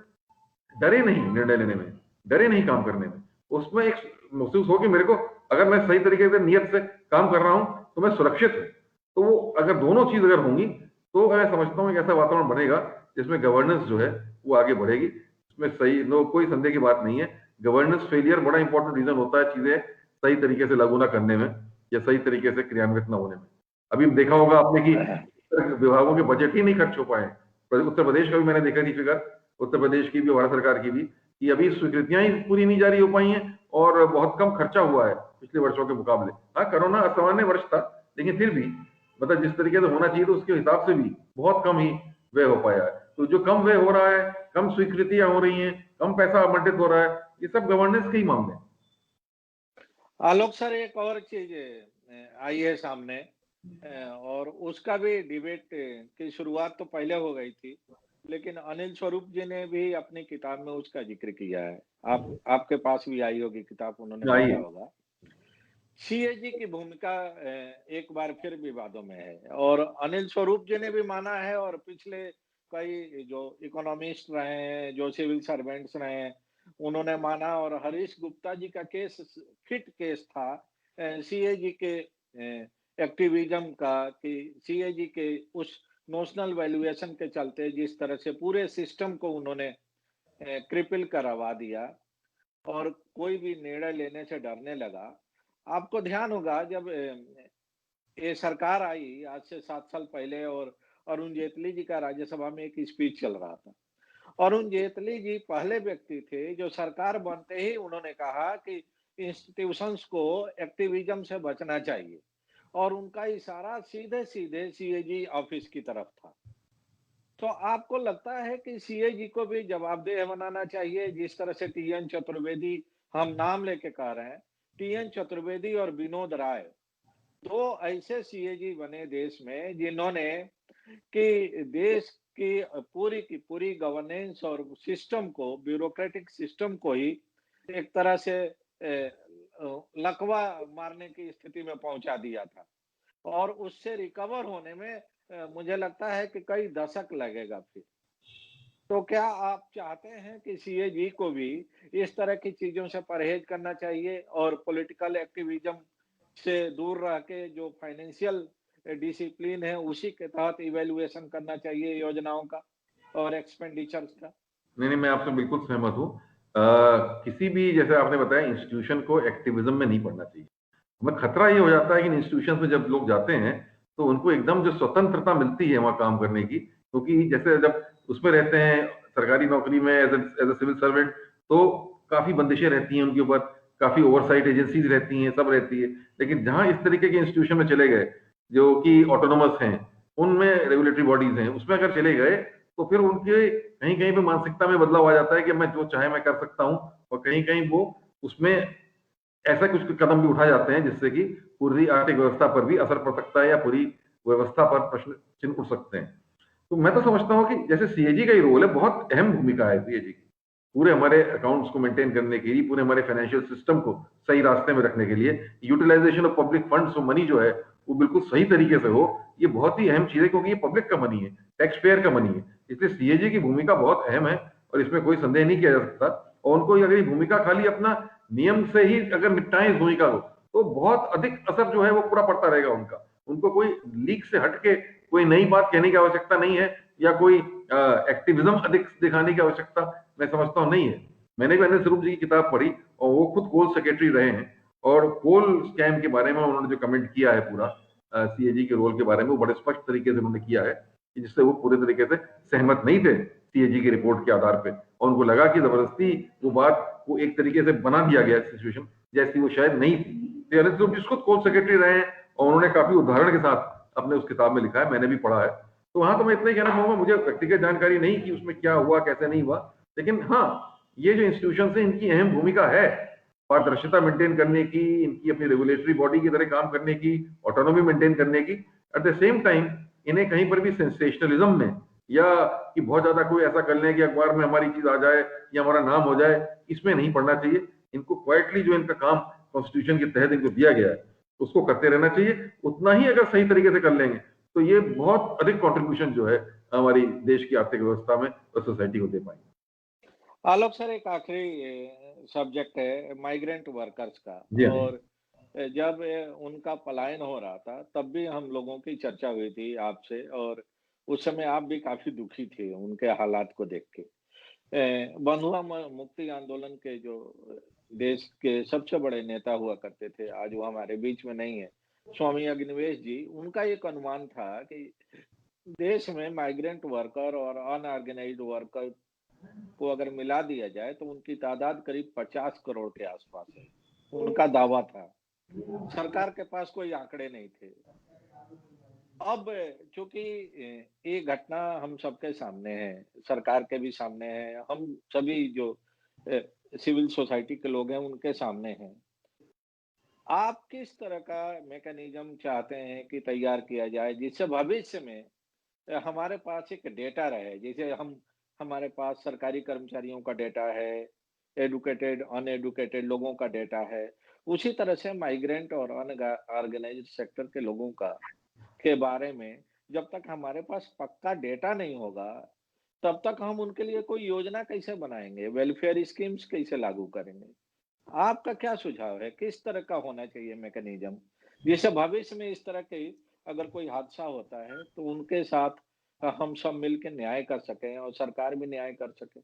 डरे नहीं निर्णय लेने में, डरे नहीं काम करने में। उसमें एक महसूस हो कि मेरे को, अगर मैं सही तरीके से नियत से काम कर रहा हूं तो मैं सुरक्षित हूं। तो वो अगर दोनों चीज अगर होंगी तो मैं समझता हूँ एक ऐसा वातावरण बनेगा जिसमें गवर्नेंस जो है वो आगे बढ़ेगी। इसमें सही कोई संदेह की बात नहीं है। गवर्नेंस फेलियर बड़ा इंपॉर्टेंट रीजन होता है चीजें सही तरीके से लागू ना करने में या सही तरीके से क्रियान्वित ना होने में। अभी देखा होगा आपने कि विभागों के बजट ही नहीं खर्च हो पाए। उत्तर प्रदेश का भी मैंने देखा थी फिगर, उत्तर प्रदेश की भी, भारत सरकार की भी, कि अभी स्वीकृतियां ही पूरी नहीं जारी हो पाई हैं और बहुत कम खर्चा हुआ है पिछले वर्षों के मुकाबले। हाँ, कोरोना असामान्य वर्ष था, लेकिन फिर भी मतलब जिस तरीके से होना चाहिए तो उसके हिसाब से भी बहुत कम ही व्यय हो पाया है। तो जो कम व्यय हो रहा है, कम स्वीकृतियां हो रही हैं, कम पैसा आवंटित हो रहा है, ये सब गवर्नेंस के ही मामले हैं। आलोक सर, एक और चीज आई है सामने और उसका भी डिबेट की शुरुआत तो पहले हो गई थी, लेकिन अनिल स्वरूप जी ने भी अपनी किताब में उसका जिक्र किया है। आपके पास भी आई होगी किताब, उन्होंने आइए। लिखा होगा सीएजी की भूमिका एक बार फिर विवादों में है और अनिल स्वरूप जी ने भी माना है और पिछले कई जो इकोनॉमिस्ट रहे हैं, जो सिविल सर्वेंट्स रहे हैं, उन्होंने माना और हरीश गुप्ता जी का केस फिट केस था सीएजी के एक्टिविज्म का कि सीएजी के उस नोशनल वैल्यूएशन के चलते जिस तरह से पूरे सिस्टम को उन्होंने क्रिपल करवा दिया और कोई भी निर्णय लेने से डरने लगा। आपको ध्यान होगा जब ये सरकार आई आज से 7 साल पहले और अरुण जेटली जी का राज्यसभा में एक स्पीच चल रहा था। अरुण जेटली जी पहले व्यक्ति थे जो सरकार बनते ही उन्होंने कहा कि इंस्टीट्यूशंस को एक्टिविज्म से बचना चाहिए और उनका इशारा सीधे-सीधे सीएजी ऑफिस की तरफ था। तो आपको लगता है कि सीएजी को भी जवाबदेह बनाना चाहिए जिस तरह से टीएन चतुर्वेदी हम नाम लेके कह रहे हैं, टीएन चतुर्वेदी और विनोद राय 2 ऐसे सीएजी बने देश में जिन्होंने कि देश की पूरी गवर्नेंस और सिस्टम को ब्यूरोक्रेटिक सिस्टम को ही एक तरह से लकवा मारने की स्थिति में पहुंचा दिया था और उससे रिकवर होने में मुझे लगता है कि कई दशक लगेगा फिर। तो क्या आप चाहते हैं कि सीएजी को भी इस तरह की चीजों से परहेज करना चाहिए और पॉलिटिकल एक्टिविज्म से दूर रह के जो फाइनेंशियल डिसिप्लिन है उसी के तहत इवैल्यूएशन करना चाहिए योजनाओं का और एक्सपेंडिचर्स का? नहीं, नहीं, मैं आपसे बिल्कुल सहमत हूँ। किसी भी जैसे आपने बताया इंस्टीट्यूशन को एक्टिविज्म में नहीं पढ़ना चाहिए। हमें खतरा ये हो जाता है कि इन इंस्टीट्यूशन में जब लोग जाते हैं, तो उनको एकदम जो स्वतंत्रता मिलती है वहाँ काम करने की, क्योंकि जैसे जब उसमें रहते हैं सरकारी नौकरी में एज़ अ सिविल सर्वेंट, तो काफ़ी बंदिशें रहती हैं उनके ऊपर, काफ़ी ओवरसाइट एजेंसीज़ रहती हैं, सब रहती है। लेकिन जहाँ इस तरीके के इंस्टीट्यूशन में चले गए, जो कि ऑटोनोमस हैं, उनमें रेगुलेटरी बॉडीज़ हैं, उसमें अगर चले गए, तो फिर उनके कहीं-कहीं पे मानसिकता में बदलाव आ जाता है कि मैं जो चाहे मैं कर सकता हूँ और कहीं-कहीं वो उसमें ऐसा कुछ कदम भी उठाए जाते हैं जिससे कि पूरी आर्थिक व्यवस्था पर भी असर पड़ सकता है या पूरी व्यवस्था पर प्रश्न चिन्ह उठ सकते हैं। तो मैं तो समझता हूँ कि जैसे सीएजी का ही रोल है, बहुत अहम भूमिका है सीएजी की। पूरे हमारे अकाउंट्स को मेंटेन करने के लिए, पूरे हमारे फाइनेंशियल सिस्टम को सही रास्ते में रखने के लिए, utilization of public funds, money जो है, वो बिल्कुल सही तरीके से हो, ये बहुत ही अहम चीज़ है क्योंकि ये पब्लिक का मनी है, टैक्स पेयर का मनी है। इसलिए सीएजी की भूमिका बहुत अहम है और इसमें कोई संदेह नहीं किया जा सकता और उनको अगर ये भूमिका खाली अपना नियम से ही अगर निपटाएं इस भूमिका को, तो बहुत अधिक असर जो है वो पूरा पड़ता रहेगा उनका। उनको कोई लीक से हट के कोई नई बात कहने की आवश्यकता नहीं है या कोई एक्टिविज्म अधिक दिखाने की आवश्यकता मैं समझता हूँ नहीं है। मैंने भी अनिल स्वरूप जी की किताब पढ़ी और वो खुद कोल सेक्रेटरी रहे हैं और कोल स्कैम के बारे में उन्होंने जो कमेंट किया है पूरा सीएजी के रोल के बारे में, वो बड़े स्पष्ट तरीके से उन्होंने किया है कि जिससे वो पूरे तरीके से सहमत नहीं थे सीएजी की रिपोर्ट के आधार पे और उनको लगा कि जबरदस्ती वो बात को एक तरीके से बना दिया गया सिचुएशन जैसी वो शायद नहीं थी। तो अनिल स्वरूप जी खुद कोल सेक्रेटरी रहे हैं और उन्होंने काफी उदाहरण के साथ अपने उस किताब में लिखा है, मैंने भी पढ़ा है। तो वहां तो मैं इतना ही कहना चाहूंगा, मुझे व्यक्तिगत जानकारी नहीं कि उसमें क्या हुआ कैसे नहीं हुआ, लेकिन हाँ, ये जो इंस्टीट्यूशन है इनकी अहम भूमिका है पारदर्शिता मेंटेन करने की, इनकी अपनी रेगुलेटरी बॉडी की तरह काम करने की, ऑटोनॉमी मेंटेन करने की। एट द सेम टाइम इन्हें कहीं पर भी सेंसेशनलिज्म में या कि बहुत ज्यादा कोई ऐसा कर लें कि अखबार में हमारी चीज आ जाए या हमारा नाम हो जाए, इसमें नहीं पड़ना चाहिए। इनको क्वाइटली जो इनका काम कॉन्स्टिट्यूशन के तहत इनको दिया गया है उसको करते रहना चाहिए। उतना ही अगर सही तरीके से कर लेंगे तो ये बहुत अधिक कंट्रीब्यूशन जो है हमारी देश की आर्थिक व्यवस्था में और सोसाइटी को दे पाएंगे। आलोक सर, एक आखिरी सब्जेक्ट है माइग्रेंट वर्कर्स का जी हाँ जी। और जब उनका पलायन हो रहा था तब भी हम लोगों की चर्चा हुई थी आपसे और उस समय आप भी काफी दुखी थे उनके हालात को देख के। बंधुआ मुक्ति आंदोलन के जो देश के सबसे बड़े नेता हुआ करते थे, आज वो हमारे बीच में नहीं है, स्वामी अग्निवेश जी, उनका एक अनुमान था कि देश में माइग्रेंट वर्कर और अनऑर्गेनाइज्ड वर्कर को अगर मिला दिया जाए तो उनकी तादाद करीब 50 करोड़ के आसपास है। उनका दावा था। सरकार के पास कोई आंकड़े नहीं थे। अब चूंकि ये घटना हम सबके सामने है, सरकार के भी सामने है, हम सभी जो सिविल सोसाइटी के लोग हैं उनके सामने हैं। आप किस तरह का मैकेनिज्म चाहते हैं कि तैयार किया जाए जिससे भविष्य में हमारे पास एक डेटा रहे, जैसे हम हमारे पास सरकारी कर्मचारियों का डेटा है, एडुकेटेड अनएडुकेटेड लोगों का डेटा है, उसी तरह से माइग्रेंट और अनऑर्गेनाइज्ड सेक्टर के लोगों का के बारे में जब तक हमारे पास पक्का डेटा नहीं होगा, तब तक हम उनके लिए कोई योजना कैसे बनाएँगे? वेलफेयर स्कीम्स कैसे लागू करेंगे? आपका क्या सुझाव है? किस तरह का होना चाहिए मैकेनिज़्म? जिससे भविष्य में इस तरह के अगर कोई हादसा होता है, तो उनके साथ हम सब मिल के न्याय कर सकें और सरकार भी न्याय कर सके?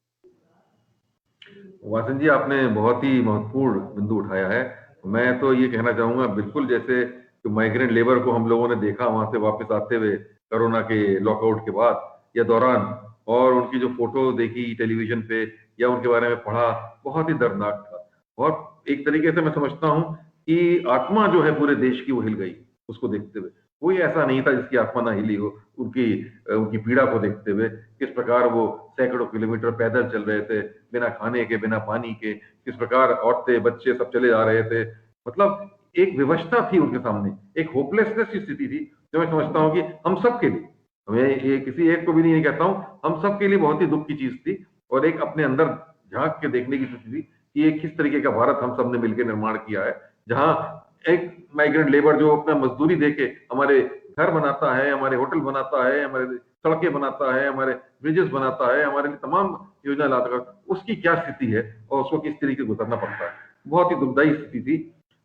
वासन जी, आपने बहुत ही महत्वपूर्ण बिंदु उठाया है। मैं तो ये कहना चाहूँगा, बिल्कुल जैसे जो माइग्रेंट लेबर को हम लोगों ने देखा वहाँ से वापस आते हुए कोरोना के लॉकआउट के बाद या दौरान, और उनकी जो फ़ोटो देखी टेलीविज़न पे या उनके बारे में पढ़ा, बहुत ही दर्दनाक था। और एक तरीके से मैं समझता हूँ कि आत्मा जो है पूरे देश की वो हिल गई, उसको देखते हुए। कोई ऐसा नहीं था जिसकी आत्मा ना हिली हो, उनकी पीड़ा को देखते हुए। किस प्रकार वो सैकड़ों किलोमीटर पैदल चल रहे थे, बिना खाने के, बिना पानी के, किस प्रकार औरतें, बच्चे सब चले जा रहे थे। मतलब एक विवशता थी उनके सामने, एक होपलेसनेस की स्थिति थी, जो मैं समझता हूँ कि हम सब के लिए, मैं ये किसी एक को भी नहीं कहता हूँ, हम सब के लिए बहुत ही दुःख की चीज़ थी और एक अपने अंदर झाँक के देखने की स्थिति थी कि ये किस तरीके का भारत हम सब ने मिलकर निर्माण किया है, जहाँ एक माइग्रेंट लेबर जो अपना मज़दूरी देके हमारे घर बनाता है, हमारे होटल बनाता है, हमारे सड़कें बनाता है, हमारे ब्रिजेस बनाता है, हमारे लिए तमाम योजना लाता है, उसकी क्या स्थिति है और उसको किस तरीके से गुजरना पड़ता है। बहुत ही दुखदायी स्थिति थी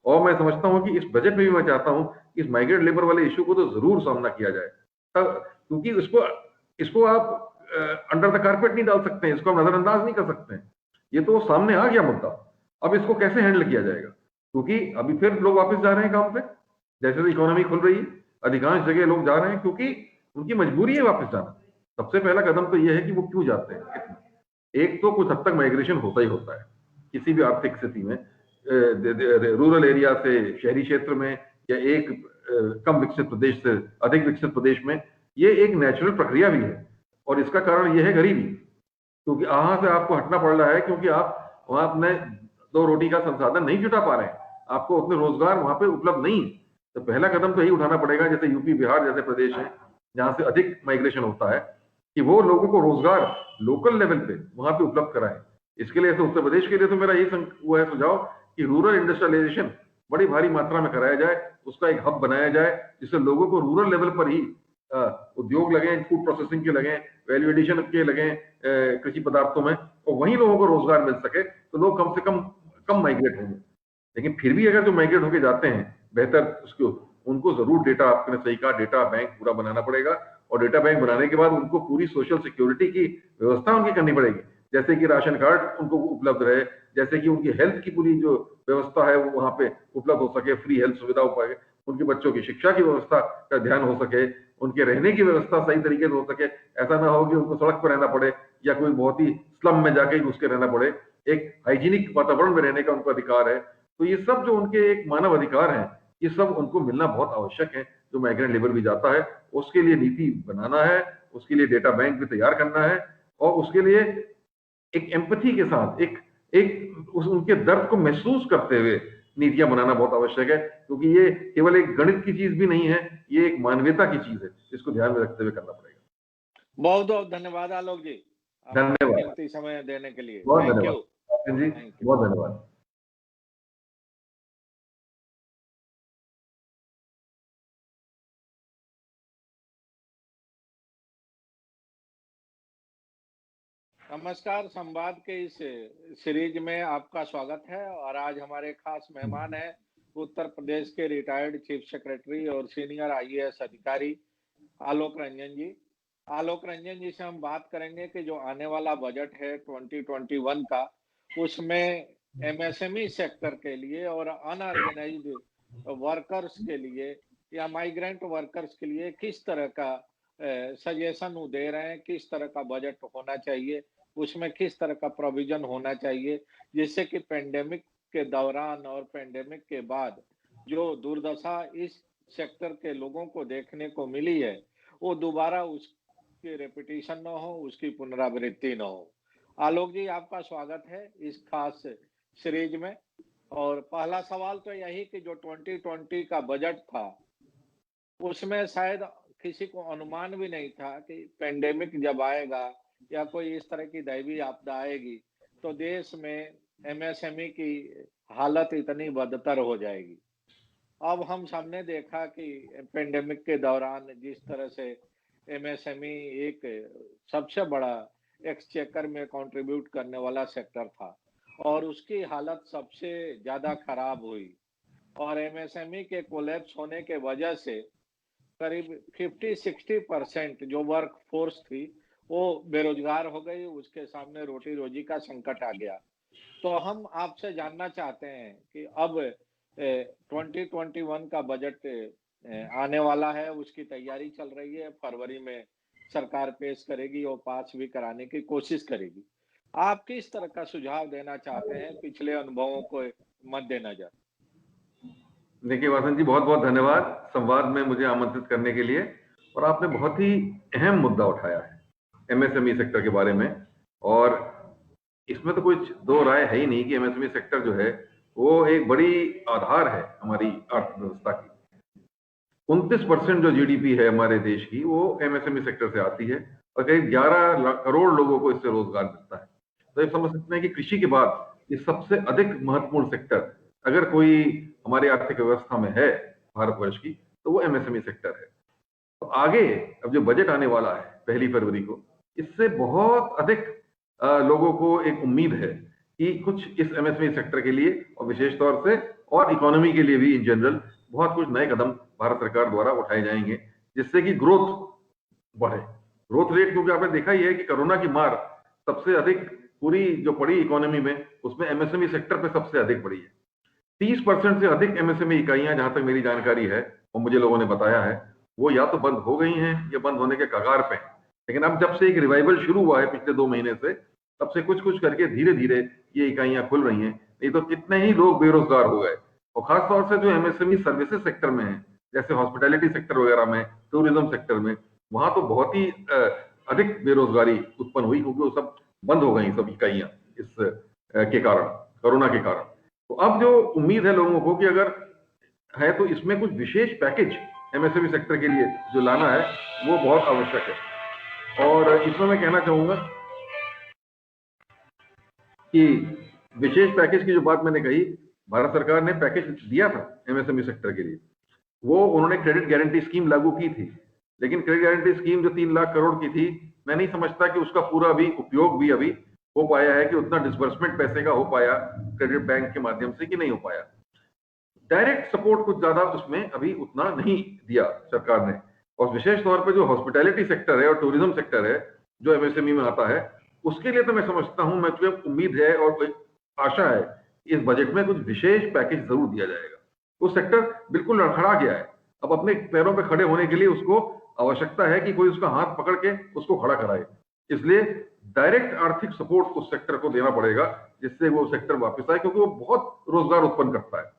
और मैं समझता हूँ कि इस बजट में भी मैं चाहता हूँ कि इस माइग्रेंट लेबर वाले इश्यू को तो ज़रूर सामना किया जाए। क्योंकि इसको इसको आप अंडर द कारपेट नहीं डाल सकते हैं, इसको आप नज़रअंदाज नहीं कर सकते हैं। ये तो सामने आ गया मुद्दा। अब इसको कैसे हैंडल किया जाएगा? क्योंकि अभी फिर लोग वापस जा रहे हैं काम पे, जैसे इकोनॉमी खुल रही है, अधिकांश जगह लोग जा रहे हैं क्योंकि उनकी मजबूरी है वापस जाना। सबसे पहला कदम तो ये है कि वो क्यों जाते हैं इतना? एक तो कुछ हद तक माइग्रेशन होता ही होता है, किसी भी आर्थिक स्थिति में। रूरल एरिया से शहरी क्षेत्र में या एक कम विकसित प्रदेश से अधिक विकसित प्रदेश में, ये एक नेचुरल प्रक्रिया भी है और इसका कारण ये है गरीबी। क्योंकि वहाँ से आपको हटना पड़ रहा है क्योंकि आप वहाँ अपने 2 रोटी का संसाधन नहीं जुटा पा रहे हैं। आपको उतने रोज़गार वहाँ पे उपलब्ध नहीं है। तो पहला कदम तो यही उठाना पड़ेगा, जैसे यूपी, बिहार जैसे प्रदेश हैं, जहाँ से अधिक माइग्रेशन होता है, कि वो लोगों को रोज़गार लोकल लेवल पे वहाँ पे उपलब्ध कराएँ। इसके लिए तो उत्तर प्रदेश के लिए तो मेरा यही वो है सुझाव कि रूरल इंडस्ट्रियलाइज़ेशन बड़ी भारी मात्रा में कराया जाए, उसका एक हब बनाया जाए, जिससे लोगों को रूरल लेवल पर ही उद्योग लगें, फूड प्रोसेसिंग के लगें, वैल्यू एडिशन के लगें, कृषि पदार्थों में, और वहीं लोगों को रोजगार मिल सके तो लोग कम से कम माइग्रेट होंगे। लेकिन फिर भी अगर जो माइग्रेट होके जाते हैं, बेहतर उसको उनको जरूर डेटा, आपने सही कहा, डेटा बैंक पूरा बनाना पड़ेगा और डेटा बैंक बनाने के बाद उनको पूरी सोशल सिक्योरिटी की व्यवस्था उनकी करनी पड़ेगी, जैसे कि राशन कार्ड उनको उपलब्ध रहे, जैसे कि उनकी हेल्थ की पूरी जो व्यवस्था है वो वहाँ पे उपलब्ध हो सके, फ्री हेल्थ सुविधा हो पाए, उनके बच्चों की शिक्षा की व्यवस्था का ध्यान हो सके, उनके रहने की व्यवस्था सही तरीके से हो सके। ऐसा ना हो कि उनको सड़क पर रहना पड़े या कोई बहुत ही स्लम में जाके घुस के रहना पड़े। एक हाइजीनिक वातावरण में रहने का उनको अधिकार है। तो ये सब जो उनके एक मानव अधिकार हैं, ये सब उनको मिलना बहुत आवश्यक है। जो माइग्रेंट लेबर भी जाता है, उसके लिए नीति बनाना है, उसके लिए डेटा बैंक भी तैयार करना है और उसके लिए एक एम्पैथी के साथ, एक एक उस उनके दर्द को महसूस करते हुए नीतियाँ बनाना बहुत आवश्यक है, क्योंकि ये केवल एक गणित की चीज़ भी नहीं है, ये एक मानवीयता की चीज़ है, जिसको ध्यान में रखते हुए करना पड़ेगा। बहुत-बहुत धन्यवाद आलोक जी, अपना धन्यवाद, कीमती समय देने के लिए। बहुत थैंक धन्यवाद। You, Ashish ji, thank you. बहुत धन्यवाद। नमस्कार, संवाद के इस सीरीज में आपका स्वागत है और आज हमारे खास मेहमान हैं उत्तर प्रदेश के रिटायर्ड चीफ सेक्रेटरी और सीनियर आईएएस अधिकारी आलोक रंजन जी। आलोक रंजन जी से हम बात करेंगे कि जो आने वाला बजट है 2021 का, उसमें एमएसएमई सेक्टर के लिए और अनऑर्गेनाइज्ड वर्कर्स के लिए या माइग्रेंट वर्कर्स के लिए किस तरह का सजेशन वो दे रहे हैं, किस तरह का बजट होना चाहिए, उसमें किस तरह का प्रोविजन होना चाहिए, जिससे कि पेंडेमिक के दौरान और पेंडेमिक के बाद जो दुर्दशा इस सेक्टर के लोगों को देखने को मिली है, वो दोबारा उसकी रिपीटिशन ना हो, उसकी पुनरावृत्ति ना हो। आलोक जी, आपका स्वागत है इस खास सीरीज में। और पहला सवाल तो यही कि जो 2020 का बजट था, उसमें शायद किसी को अनुमान भी नहीं था कि पेंडेमिक जब आएगा या कोई इस तरह की दैवीय आपदा आएगी, तो देश में एमएसएमई की हालत इतनी बदतर हो जाएगी। अब हम सबने देखा कि पेंडेमिक के दौरान जिस तरह से एमएसएमई एक सबसे बड़ा एक्सचेकर में कंट्रीब्यूट करने वाला सेक्टर था और उसकी हालत सबसे ज़्यादा खराब हुई और एमएसएमई के कोलैप्स होने के वजह से करीब 50-60% जो वर्क फोर्स थी, वो बेरोजगार हो गई, उसके सामने रोटी-रोजी का संकट आ गया। तो हम आपसे जानना चाहते हैं कि अब 2021 का बजट आने वाला है, उसकी तैयारी चल रही है, फरवरी में सरकार पेश करेगी और पास भी कराने की कोशिश करेगी। आप किस तरह का सुझाव देना चाहते हैं पिछले अनुभवों को मद्देनजर? देखिए वासंत जी, बहुत-बहुत धन्यवाद संवाद में मुझे आमंत्रित करने के लिए। और आपने बहुत ही अहम मुद्दा उठाया है एमएसएमई सेक्टर के बारे में। और इसमें तो कुछ दो राय है ही नहीं कि एमएसएमई सेक्टर जो है वो एक बड़ी आधार है हमारी अर्थव्यवस्था की। 29% जो जीडीपी है हमारे देश की, वो एमएसएमई सेक्टर से आती है और करीब 11 करोड़ लोगों को इससे रोजगार मिलता है। तो ये समझ सकते हैं कि कृषि के बाद ये सबसे अधिक महत्वपूर्ण सेक्टर अगर कोई हमारी आर्थिक व्यवस्था में है भारतवर्ष की, तो वो एमएसएमई सेक्टर है। तो आगे अब जो बजट आने वाला है 1 फरवरी को, इससे बहुत अधिक लोगों को एक उम्मीद है कि कुछ इस एमएसएमई सेक्टर के लिए और विशेष तौर से और इकोनॉमी के लिए भी इन जनरल बहुत कुछ नए कदम भारत सरकार द्वारा उठाए जाएंगे, जिससे कि ग्रोथ बढ़े। ग्रोथ रेट, क्योंकि आपने देखा ही है कि कोरोना की मार सबसे अधिक पूरी जो पड़ी इकोनॉमी में, उसमें एमएसएमई सेक्टर पे सबसे अधिक पड़ी है। 30% से अधिक एमएसएमई इकाइयां, जहां तक मेरी जानकारी है और मुझे लोगों ने बताया है, वो या तो बंद हो गई हैं या बंद होने के कगार पे हैं। लेकिन अब जब से एक रिवाइवल शुरू हुआ है पिछले 2 महीने से, तब से कुछ-कुछ करके धीरे-धीरे ये इकाइयां खुल रही हैं। नहीं तो कितने ही लोग बेरोजगार हो गए। और खास तौर से जो एमएसएमई सर्विसेज सेक्टर में है, जैसे हॉस्पिटैलिटी सेक्टर वगैरह में, टूरिज्म सेक्टर में, वहां तो बहुत ही अधिक बेरोजगारी उत्पन्न हुई, क्योंकि वो सब बंद हो गई सब इकाइयां इस के कारण, कोरोना के कारण। तो अब जो उम्मीद है लोगों को कि अगर है तो इसमें कुछ विशेष पैकेज एमएसएमई सेक्टर के लिए जो लाना है, वो बहुत आवश्यक है। और इसमें मैं कहना चाहूंगा कि विशेष पैकेज की जो बात मैंने कही, भारत सरकार ने पैकेज दिया था एमएसएमई सेक्टर के लिए। वो उन्होंने क्रेडिट गारंटी स्कीम लागू की थी, लेकिन क्रेडिट गारंटी स्कीम जो 3 लाख करोड़ की थी, मैं नहीं समझता कि उसका पूरा भी उपयोग भी अभी हो पाया है, कि उतना डिसबर्समेंट पैसे का हो पाया क्रेडिट बैंक के माध्यम से, कि नहीं हो पाया। डायरेक्ट सपोर्ट कुछ ज्यादा उसमें अभी उतना नहीं दिया सरकार ने। और विशेष तौर पे जो हॉस्पिटैलिटी सेक्टर है और टूरिज्म सेक्टर है, जो एमएसएमई में आता है, उसके लिए तो मैं समझता हूं, मुझे उम्मीद है और आशा है कि इस बजट में कुछ विशेष पैकेज जरूर दिया जाएगा। वो सेक्टर बिल्कुल लड़खड़ा गया है। अब अपने पैरों पर खड़े होने के लिए उसको आवश्यकता है कि कोई उसका हाथ पकड़ के उसको खड़ा कराए। इसलिए डायरेक्ट आर्थिक सपोर्ट उस सेक्टर को देना पड़ेगा, जिससे वो सेक्टर वापस आए, क्योंकि वो बहुत रोजगार उत्पन्न करता है।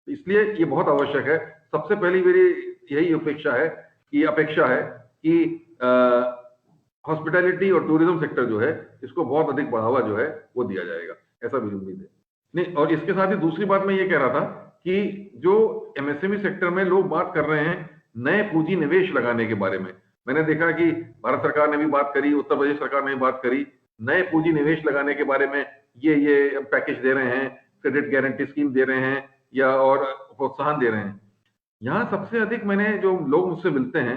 इसलिए ये बहुत आवश्यक है। सबसे पहली मेरी यही अपेक्षा है कि हॉस्पिटैलिटी और टूरिज्म सेक्टर जो है, इसको बहुत अधिक बढ़ावा जो है वो दिया जाएगा, ऐसा मेरी उम्मीद है। नहीं, और इसके साथ ही दूसरी बात मैं ये कह रहा था कि जो एमएसएमई सेक्टर में लोग बात कर रहे हैं नए पूंजी निवेश लगाने के बारे में, मैंने देखा कि भारत सरकार ने भी बात करी, उत्तर प्रदेश सरकार ने भी बात करी, नए पूंजी निवेश लगाने के बारे में ये पैकेज दे रहे हैं, क्रेडिट गारंटी स्कीम दे रहे हैं या और प्रोत्साहन दे रहे हैं। यहाँ सबसे अधिक मैंने जो लोग मुझसे मिलते हैं,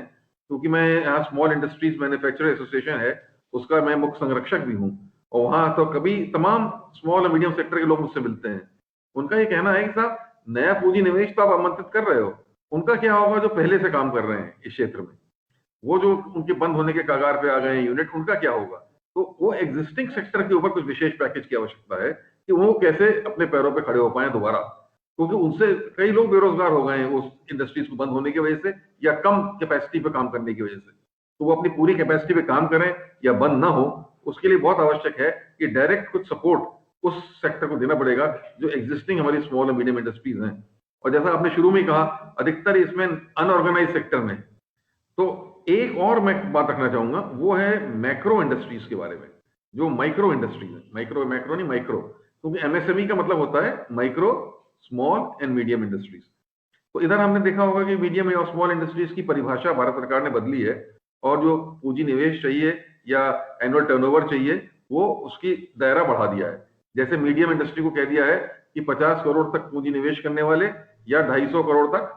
क्योंकि मैं यहाँ स्मॉल इंडस्ट्रीज मैन्युफैक्चरर एसोसिएशन है, उसका मैं मुख्य संरक्षक भी हूँ, और वहाँ तो कभी तमाम स्मॉल और मीडियम सेक्टर के लोग मुझसे मिलते हैं। उनका ये कहना है कि साहब, नया पूंजी निवेश तो आप आमंत्रित कर रहे हो, उनका क्या होगा जो पहले से काम कर रहे हैं इस क्षेत्र में? वो जो उनके बंद होने के कगार पे आ गए हैं यूनिट, उनका क्या होगा? तो वो एग्जिस्टिंग सेक्टर के ऊपर कुछ विशेष पैकेज की आवश्यकता है कि वो कैसे अपने पैरों पे खड़े हो पाए दोबारा, क्योंकि उनसे कई लोग बेरोजगार हो गए हैं उस इंडस्ट्रीज को बंद होने की वजह से या कम कैपेसिटी पे काम करने की वजह से। तो वो अपनी पूरी कैपेसिटी पे काम करें या बंद ना हो, उसके लिए बहुत आवश्यक है कि डायरेक्ट कुछ सपोर्ट उस सेक्टर को देना पड़ेगा जो एग्जिस्टिंग हमारी स्मॉल और मीडियम इंडस्ट्रीज हैं। और जैसा आपने शुरू में कहा, अधिकतर इसमें अनऑर्गेनाइज सेक्टर में। तो एक और मैं बात रखना चाहूंगा, वो है मैक्रो इंडस्ट्रीज के बारे में, जो माइक्रो इंडस्ट्रीज है। मैक्रो नहीं, माइक्रो, क्योंकि एमएसएमई का मतलब होता है micro, small and medium industries. तो इधर हमने देखा होगा कि मीडियम और स्मॉल इंडस्ट्रीज की परिभाषा भारत सरकार ने बदली है, और जो पूंजी निवेश चाहिए या एनुअल टर्नओवर चाहिए, वो उसकी दायरा बढ़ा दिया है। जैसे मीडियम इंडस्ट्री को कह दिया है कि 50 करोड़ तक पूंजी निवेश करने वाले या 250 करोड़ तक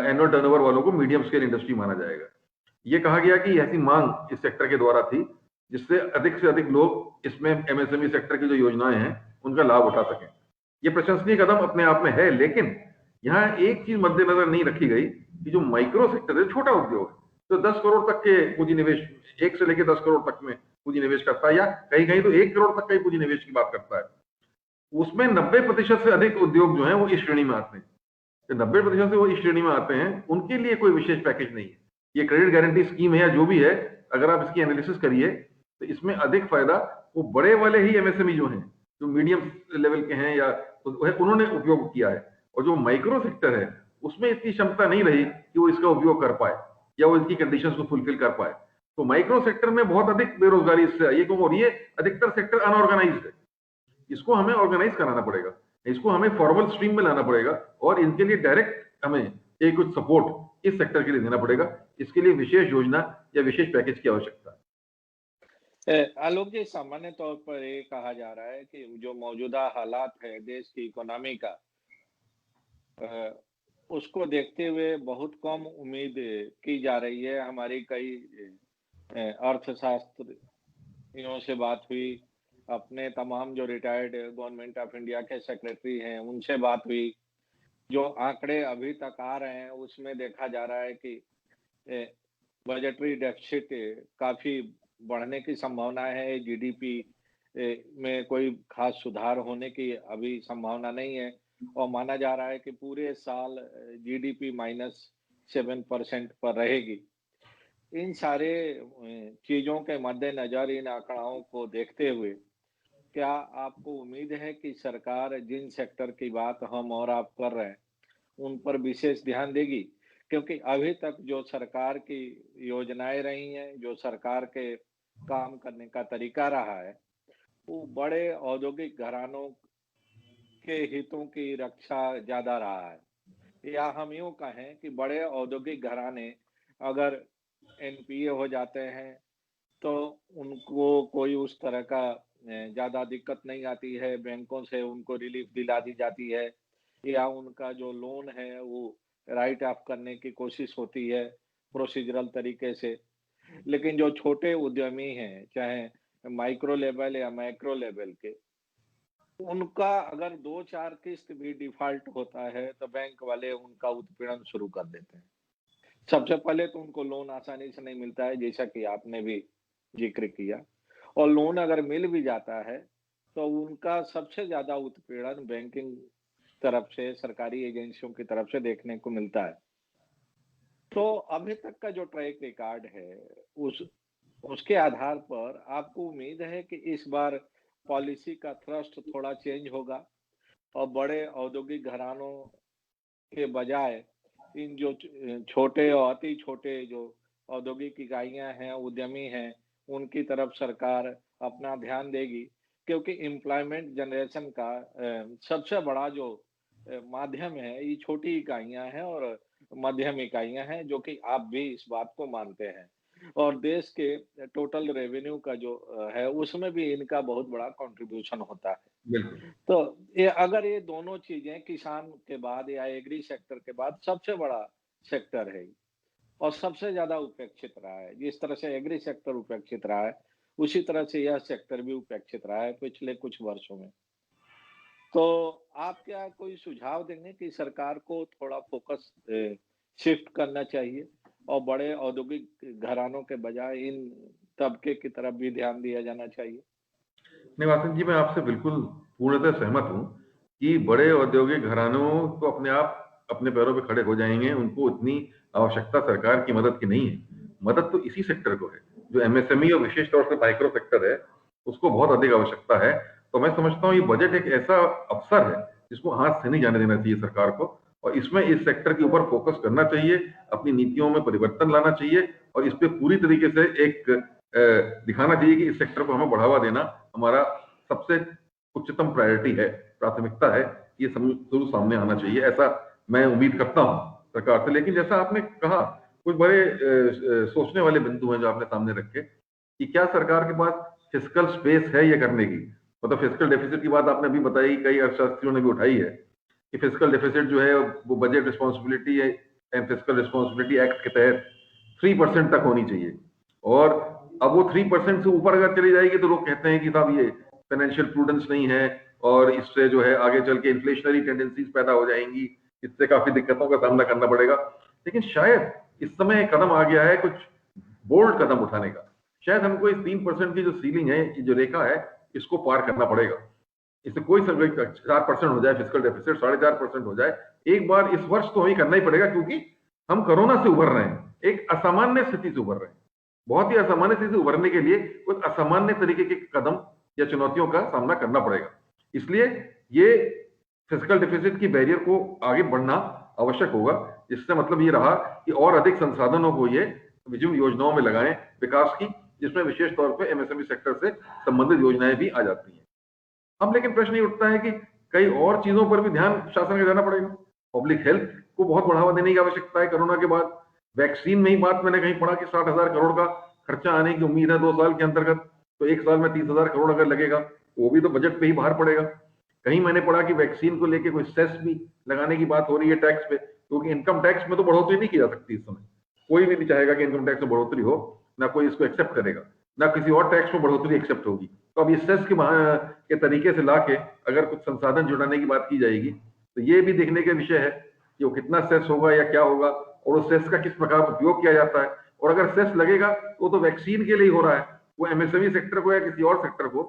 एनुअल टर्नओवर वालों को मीडियम स्केल इंडस्ट्री माना जाएगा। ये कहा गया कि ऐसी मांग इस सेक्टर के द्वारा थी जिससे से अधिक लोग इसमें एमएसएमई सेक्टर की जो योजनाएं हैं उनका लाभ उठा सकें। ये प्रशंसनीय कदम अपने आप में है, लेकिन यहाँ एक चीज मद्देनजर नहीं रखी गई कि जो माइक्रो सेक्टर है, छोटा उद्योग है, तो 10 करोड़ तक के पूंजी निवेश, 1 से लेकर 10 करोड़ तक में पूंजी निवेश करता है, या कहीं कहीं तो 1 करोड़ तक का ही पूंजी निवेश की बात करता है। उसमें 90% से अधिक उद्योग जो है वो इस श्रेणी में आते हैं। 90% से वो इस श्रेणी में आते हैं, उनके लिए कोई विशेष पैकेज नहीं है। ये क्रेडिट गारंटी स्कीम है या जो भी है, अगर आप इसकी एनालिसिस करिए तो इसमें अधिक फायदा वो बड़े वाले ही एमएसएमई जो हैं, जो मीडियम लेवल के हैं या तो उन्होंने उपयोग किया है। और जो माइक्रो सेक्टर है उसमें इतनी क्षमता नहीं रही कि वो इसका उपयोग कर पाए या वो इसकी कंडीशंस को फुलफिल कर पाए। तो माइक्रो सेक्टर में बहुत अधिक बेरोजगारी इससे आई है, क्योंकि और ये अधिकतर सेक्टर अनऑर्गेनाइज्ड है। इसको हमें ऑर्गेनाइज कराना पड़ेगा, इसको हमें फॉर्मल स्ट्रीम में लाना पड़ेगा और इनके लिए डायरेक्ट हमें एक कुछ सपोर्ट इस सेक्टर के लिए देना पड़ेगा। इसके लिए विशेष योजना या विशेष पैकेज की आवश्यकता है। आलोक जी, सामान्य तौर पर ये कहा जा रहा है कि जो मौजूदा हालात है देश की इकोनॉमी का, उसको देखते हुए बहुत कम उम्मीद की जा रही है। हमारी कई अर्थशास्त्रियों से बात हुई, अपने तमाम जो रिटायर्ड गवर्नमेंट ऑफ इंडिया के सेक्रेटरी हैं उनसे बात हुई। जो आंकड़े अभी तक आ रहे हैं उसमें देखा जा रहा है कि बजटरी डेफिसिट काफी बढ़ने की संभावना है, जीडीपी में कोई खास सुधार होने की अभी संभावना नहीं है और माना जा रहा है कि पूरे साल जीडीपी -7% पर रहेगी। इन सारे चीजों के मद्देनजर इन आंकड़ों को देखते हुए क्या आपको उम्मीद है कि सरकार जिन सेक्टर की बात हम और आप कर रहे हैं उन पर विशेष ध्यान देगी? क्योंकि अभी तक जो सरकार की योजनाएं रही हैं, जो सरकार के काम करने का तरीका रहा है, वो बड़े औद्योगिक घरानों के हितों की रक्षा ज्यादा रहा है। या हम यूं कहें कि बड़े औद्योगिक घराने अगर एनपीए हो जाते हैं तो उनको कोई उस तरह का ज्यादा दिक्कत नहीं आती है, बैंकों से उनको रिलीफ दिला दी जाती है या उनका जो लोन है वो राइट ऑफ करने की कोशिश होती है प्रोसीजरल तरीके से। लेकिन जो छोटे उद्यमी हैं, चाहे माइक्रो लेवल या मैक्रो लेवल के, उनका अगर 2-4 किस्त भी डिफॉल्ट होता है तो बैंक वाले उनका उत्पीड़न शुरू कर देते हैं। सबसे पहले तो उनको लोन आसानी से नहीं मिलता है, जैसा कि आपने भी जिक्र किया, और लोन अगर मिल भी जाता है तो उनका सबसे ज्यादा उत्पीड़न बैंकिंग तरफ से, सरकारी एजेंसियों की तरफ से देखने को मिलता है। तो अभी तक का जो ट्रैक रिकॉर्ड है उसके आधार पर आपको उम्मीद है कि इस बार पॉलिसी का थ्रस्ट थोड़ा चेंज होगा और बड़े औद्योगिक घरानों के बजाय इन जो छोटे और अति छोटे जो औद्योगिक इकाइयां हैं, उद्यमी हैं, उनकी तरफ सरकार अपना ध्यान देगी? क्योंकि एम्प्लॉयमेंट जनरेशन का सबसे बड़ा जो माध्यम है ये छोटी इकाइयां हैं और मध्यम इकाइयां हैं, जो कि आप भी इस बात को मानते हैं। और देश के टोटल रेवेन्यू का जो है उसमें भी इनका बहुत बड़ा कंट्रीब्यूशन होता है। बिल्कुल। तो ये अगर ये दोनों चीजें किसान के बाद या एग्री सेक्टर के बाद सबसे बड़ा सेक्टर है और सबसे ज्यादा उपेक्षित रहा है, जिस तरह से एग्री सेक्टर उपेक्षित रहा है उसी तरह से यह सेक्टर भी उपेक्षित रहा है पिछले कुछ वर्षों में। तो आप क्या कोई सुझाव देंगे कि सरकार को थोड़ा फोकस शिफ्ट करना चाहिए और बड़े औद्योगिक घरानों के बजाय इन तबके की तरफ भी ध्यान दिया जाना चाहिए? निवासन जी, मैं आपसे बिल्कुल पूर्णतः सहमत हूँ कि बड़े औद्योगिक घरानों तो अपने आप अपने पैरों पे खड़े हो जाएंगे, उनको इतनी आवश्यकता सरकार की मदद की नहीं है। मदद तो इसी सेक्टर को है, जो एमएसएमई और विशेष तौर से माइक्रो सेक्टर है, उसको बहुत अधिक आवश्यकता है। तो मैं समझता हूँ ये बजट एक ऐसा अवसर है जिसको हाथ से नहीं जाने देना चाहिए सरकार को, और इसमें इस सेक्टर के ऊपर फोकस करना चाहिए, अपनी नीतियों में परिवर्तन लाना चाहिए और इस पे पूरी तरीके से एक दिखाना चाहिए कि इस सेक्टर को हमें बढ़ावा देना हमारा सबसे उच्चतम प्रायोरिटी है, प्राथमिकता है। ये जरूर सामने आना चाहिए, ऐसा मैं उम्मीद करता हूँ सरकार से। लेकिन जैसा आपने कहा, कुछ बड़े सोचने वाले बिंदु हैं जो आपने सामने रखे कि क्या सरकार के पास फिस्कल स्पेस है ये करने की। मतलब फिजिकल डेफिसिट की बात आपने अभी बताई, कई अर्थशास्त्रियों ने भी उठाई है कि फिजिकल डेफिसिट जो है वो budget responsibility and physical responsibility act के तहत 3% तक होनी चाहिए। और अब वो 3% से ऊपर अगर चली जाएगी तो लोग कहते हैं कि साहब ये फाइनेंशियल प्रूडेंस नहीं है और इससे जो है आगे चल के इन्फ्लेशनरी टेंडेंसीज पैदा हो जाएंगी, इससे काफी दिक्कतों का सामना करना पड़ेगा। लेकिन शायद इस समय एक कदम आ गया है कुछ बोल्ड कदम उठाने का। शायद हमको इस 3% की जो सीलिंग है, जो रेखा है, इसको पार करना पड़ेगा। इससे कोई 4% हो जाए फिजिकल डेफिसिट, 4.5% हो जाए, एक बार इस वर्ष तो हमें करना ही पड़ेगा, क्योंकि हम कोरोना से उभर रहे हैं, एक असामान्य स्थिति से उभर रहे हैं। बहुत ही असामान्य स्थिति से उभरने के लिए कुछ असामान्य तरीके के कदम या चुनौतियों का सामना करना पड़ेगा। इसलिए ये फिजिकल डेफिसिट की बैरियर को आगे बढ़ना आवश्यक होगा। इससे मतलब ये रहा कि और अधिक संसाधनों को ये विभिन्न योजनाओं में लगाएं विकास की, जिसमें विशेष तौर पे एमएसएमई सेक्टर से संबंधित योजनाएं भी आ जाती हैं। अब लेकिन प्रश्न ये उठता है कि कई और चीजों पर भी ध्यान शासन का देना पड़ेगा। पब्लिक हेल्थ को बहुत बढ़ावा देने की आवश्यकता है। कोरोना के बाद वैक्सीन में ही बात मैंने कहीं पढ़ा कि 60,000 करोड़ का खर्चा आने की उम्मीद है 2 साल के अंतर्गत, तो 1 साल में 30,000 करोड़ अगर लगेगा वो भी तो बजट पे ही बाहर पड़ेगा। कहीं मैंने पढ़ा कि वैक्सीन को लेके कोई सेस भी लगाने की बात हो रही है टैक्स पे, क्योंकि इनकम टैक्स में तो बढ़ोतरी नहीं की जा सकती इस समय। कोई भी नहीं चाहेगा कि इनकम टैक्स में बढ़ोतरी हो, ना कोई इसको एक्सेप्ट करेगा, ना किसी और टैक्स में बढ़ोतरी एक्सेप्ट होगी। तो अब ये सेस के तरीके से लाके अगर कुछ संसाधन जुटाने की बात की जाएगी तो ये भी देखने का विषय है कि वो कितना सेस होगा या क्या होगा, और उस सेस का किस प्रकार उपयोग किया जाता है। और अगर सेस लगेगा तो वैक्सीन के लिए हो रहा है, वो एमएसएमई सेक्टर को या किसी और सेक्टर को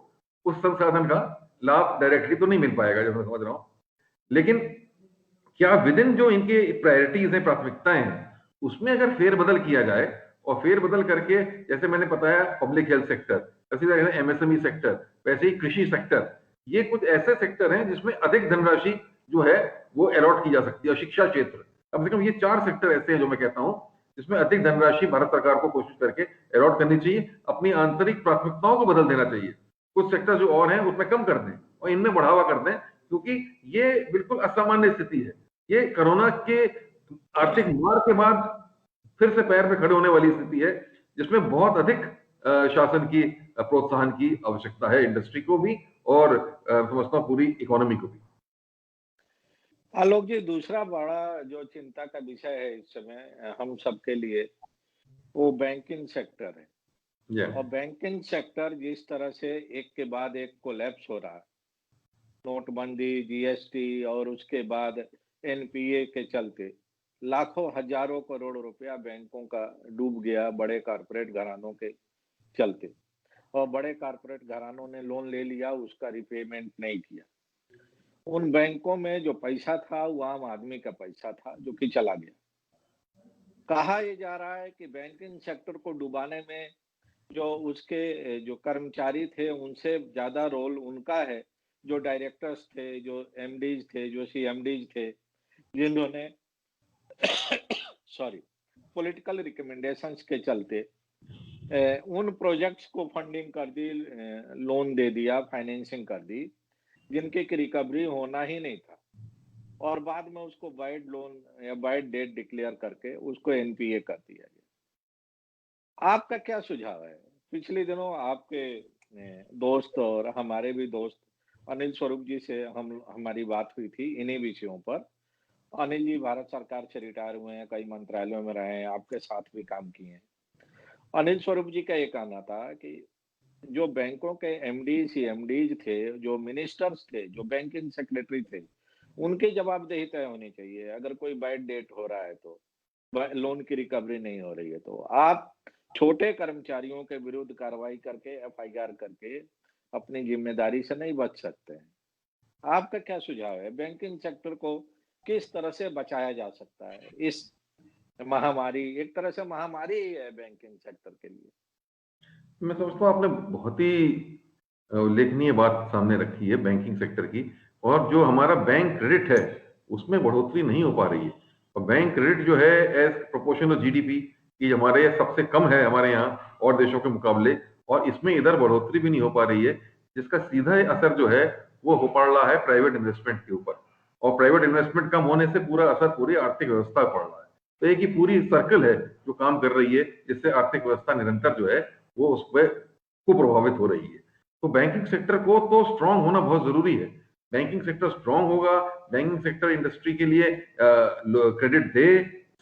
उस संसाधन का लाभ डायरेक्टली तो नहीं मिल पाएगा, जो मैं समझ रहा हूं। लेकिन क्या विद इन जो इनके प्रायोरिटीज हैं, प्राथमिकताएं हैं, उसमें अगर फेरबदल किया जाए और फेरबदल करके, जैसे मैंने बताया पब्लिक हेल्थ सेक्टर, इसी तरह एमएसएमई सेक्टर, वैसे ही कृषि सेक्टर, ये कुछ ऐसे सेक्टर हैं जिसमें अधिक धनराशि जो है वो अलॉट की जा सकती है। और शिक्षा क्षेत्र, कम से कम ये 4 सेक्टर ऐसे हैं जो मैं कहता हूं जिसमें अधिक धनराशि भारत सरकार को कोशिश करके अलॉट करनी चाहिए। अपनी आंतरिक प्राथमिकताओं को बदल देना चाहिए। कुछ सेक्टर जो और हैं उसमें कम कर दें और इनमें बढ़ावा कर दें, क्योंकि ये बिल्कुल असामान्य स्थिति है। ये कोरोना के आर्थिक मार के बाद फिर से पैर पे खड़े होने वाली स्थिति है, जिसमें बहुत अधिक शासन की प्रोत्साहन की आवश्यकता है, इंडस्ट्री को भी और समझता हूं पूरी इकोनॉमी को भी। आलोक जी, दूसरा बड़ा जो चिंता का विषय है इस समय हम सबके लिए, वो बैंकिंग सेक्टर है। और बैंकिंग सेक्टर जिस तरह से एक के बाद एक कोलैप्स हो रहा है, नोटबंदी, जीएसटी और उसके बाद एनपीए के चलते लाखों हजारों करोड़ रुपया बैंकों का डूब गया बड़े कारपोरेट घरानों के चलते। और बड़े कारपोरेट घरानों ने लोन ले लिया, उसका रिपेमेंट नहीं किया। उन बैंकों में जो पैसा था वो आम आदमी का पैसा था जो कि चला गया। कहा यह जा रहा है कि बैंकिंग सेक्टर को डुबाने में जो उसके जो कर्मचारी थे उनसे ज्यादा रोल उनका है, जो डायरेक्टर्स थे, जो एमडीज थे, जो सीएमडीज थे, जिन्होंने सॉरी पॉलिटिकल रिकमेंडेशंस के चलते उन प्रोजेक्ट्स को फंडिंग कर दी, लोन दे दिया, फाइनेंसिंग कर दी, जिनकी रिकवरी होना ही नहीं था। और बाद में उसको बैड लोन या बैड डेट डिक्लेयर करके उसको एनपीए कर दिया गया। आपका क्या सुझाव है? पिछले दिनों आपके दोस्त और हमारे भी दोस्त अनिल स्वरूप जी से हमारी बात हुई थी इन्हीं विषयों पर। अनिल जी भारत सरकार से रिटायर हुए हैं, कई मंत्रालयों में रहे हैं, आपके साथ भी काम किए हैं। अनिल स्वरूप जी का ये कहना था कि जो बैंकों के एमडी सीएमडीज थे, जो मिनिस्टर्स थे, जो बैंकिंग सेक्रेटरी थे, उनकी जवाबदेही तय होनी चाहिए। अगर कोई बैड डेट हो रहा है तो, लोन की रिकवरी नहीं हो रही है तो आप छोटे कर्मचारियों के विरुद्ध कार्रवाई करके एफआईआर करके अपनी जिम्मेदारी से नहीं बच सकते हैं। आपका क्या सुझाव है? बैंकिंग सेक्टर को किस तरह से बचाया जा सकता है? इस महामारी, एक तरह से महामारी ही है बैंकिंग सेक्टर के लिए। मैं समझता हूँ आपने बहुत ही उल्लेखनीय बात सामने रखी है बैंकिंग सेक्टर की। और जो हमारा बैंक क्रेडिट है उसमें बढ़ोतरी नहीं हो पा रही है। और बैंक क्रेडिट जो है एज प्रोपोर्शन ऑफ जीडीपी की हमारे सबसे कम है हमारे यहाँ और देशों के मुकाबले, और इसमें इधर बढ़ोतरी भी नहीं हो पा रही है, जिसका सीधा असर जो है वो हो पड़ रहा है प्राइवेट इन्वेस्टमेंट के ऊपर। और प्राइवेट इन्वेस्टमेंट कम होने से पूरा असर पूरी आर्थिक व्यवस्था पर पड़ रहा है। तो एक ही पूरी सर्कल है जो काम कर रही है, जिससे आर्थिक व्यवस्था निरंतर जो है वो उस पर कुप्रभावित हो रही है। तो बैंकिंग सेक्टर को तो स्ट्रांग होना बहुत जरूरी है। बैंकिंग सेक्टर स्ट्रांग होगा, बैंकिंग सेक्टर इंडस्ट्री के लिए क्रेडिट दे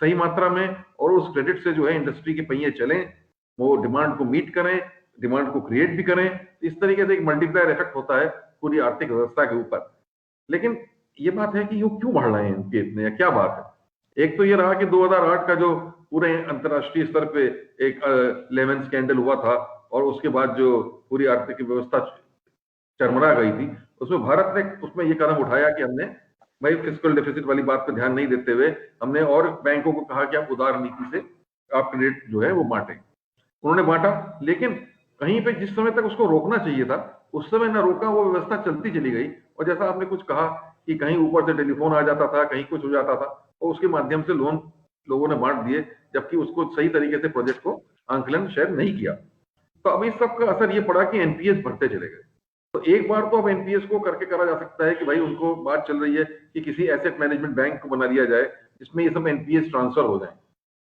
सही मात्रा में, और उस क्रेडिट से जो है इंडस्ट्री के पहिए चलें, वो डिमांड को मीट करें, डिमांड को क्रिएट भी करें। इस तरीके से एक मल्टीप्लायर इफेक्ट होता है पूरी आर्थिक व्यवस्था के ऊपर। लेकिन ये बात है कि ये क्यों बढ़ रहे हैं इनके इतने, या क्या बात है? एक तो ये रहा कि 2008 का जो पूरे अंतर्राष्ट्रीय स्तर पे एक लेमन स्कैंडल हुआ था, और उसके बाद जो पूरी आर्थिक व्यवस्था चरमरा गई थी, उसमें भारत ने उसमें ये कदम उठाया कि हमने भाई फिस्कल डेफिसिट वाली बात पर ध्यान नहीं देते हुए हमने और बैंकों को कहा कि आप उदार नीति से आप क्रेडिट जो है वो बांटें। उन्होंने बांटा, लेकिन कहीं पे जिस समय तक उसको रोकना चाहिए था उस समय ना रोका, वो व्यवस्था चलती चली गई। और जैसा आपने कुछ कहा कि कहीं ऊपर से टेलीफोन आ जाता था, कहीं कुछ हो जाता था, और उसके माध्यम से लोन लोगों ने बांट दिए, जबकि उसको सही तरीके से प्रोजेक्ट को आंकलन शायद नहीं किया। तो अब इस सब का असर ये पड़ा कि एनपीएस बढ़ते चले गए। तो एक बार तो अब एनपीएस को करके करा जा सकता है कि भाई उनको बात चल रही है कि किसी एसेट मैनेजमेंट बैंक को बना लिया जाए जिसमें ये सब एनपीएस ट्रांसफर हो जाए,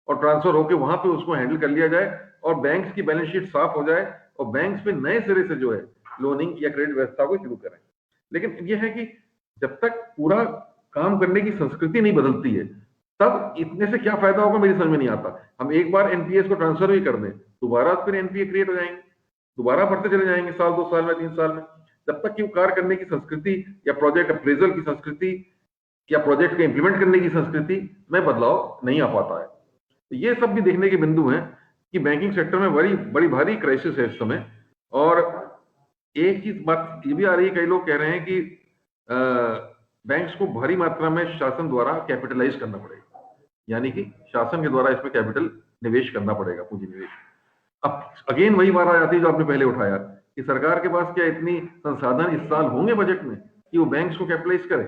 और ट्रांसफर होकर वहां पे उसको हैंडल कर लिया जाए, और बैंक्स की बैलेंस शीट साफ हो जाए, और बैंक्स पे नए सिरे से जो है लोनिंग या क्रेडिट व्यवस्था को शुरू करें। लेकिन ये है कि जब तक पूरा काम करने की संस्कृति नहीं बदलती है, तब इतने से क्या फायदा होगा मेरी समझ में नहीं आता। हम एक बार एनपीएस को ट्रांसफर भी कर दें, दोबारा फिर एनपीए क्रिएट हो जाएंगे, दोबारा बढ़ते चले जाएंगे साल 2 साल में 3 साल में, जब तक कि वो कार्य करने की संस्कृति या प्रोजेक्ट अप्रेजल की संस्कृति या प्रोजेक्ट को इंप्लीमेंट करने की संस्कृति में बदलाव नहीं आ पाता है। तो ये सब भी देखने के बिंदु हैं कि बैंकिंग सेक्टर में बड़ी बड़ी भारी क्राइसिस है इस समय। और एक चीज बात ये भी आ रही है, कई लोग कह रहे हैं कि बैंक्स को भारी मात्रा में शासन द्वारा कैपिटलाइज करना पड़ेगा, यानी कि शासन के द्वारा इसमें कैपिटल निवेश करना पड़ेगा, पूंजी निवेश। अब अगेन वही बात आ जाती है जो आपने पहले उठाया कि सरकार के पास क्या इतनी संसाधन इस साल होंगे बजट में कि वो बैंक्स को कैपिटलाइज करे?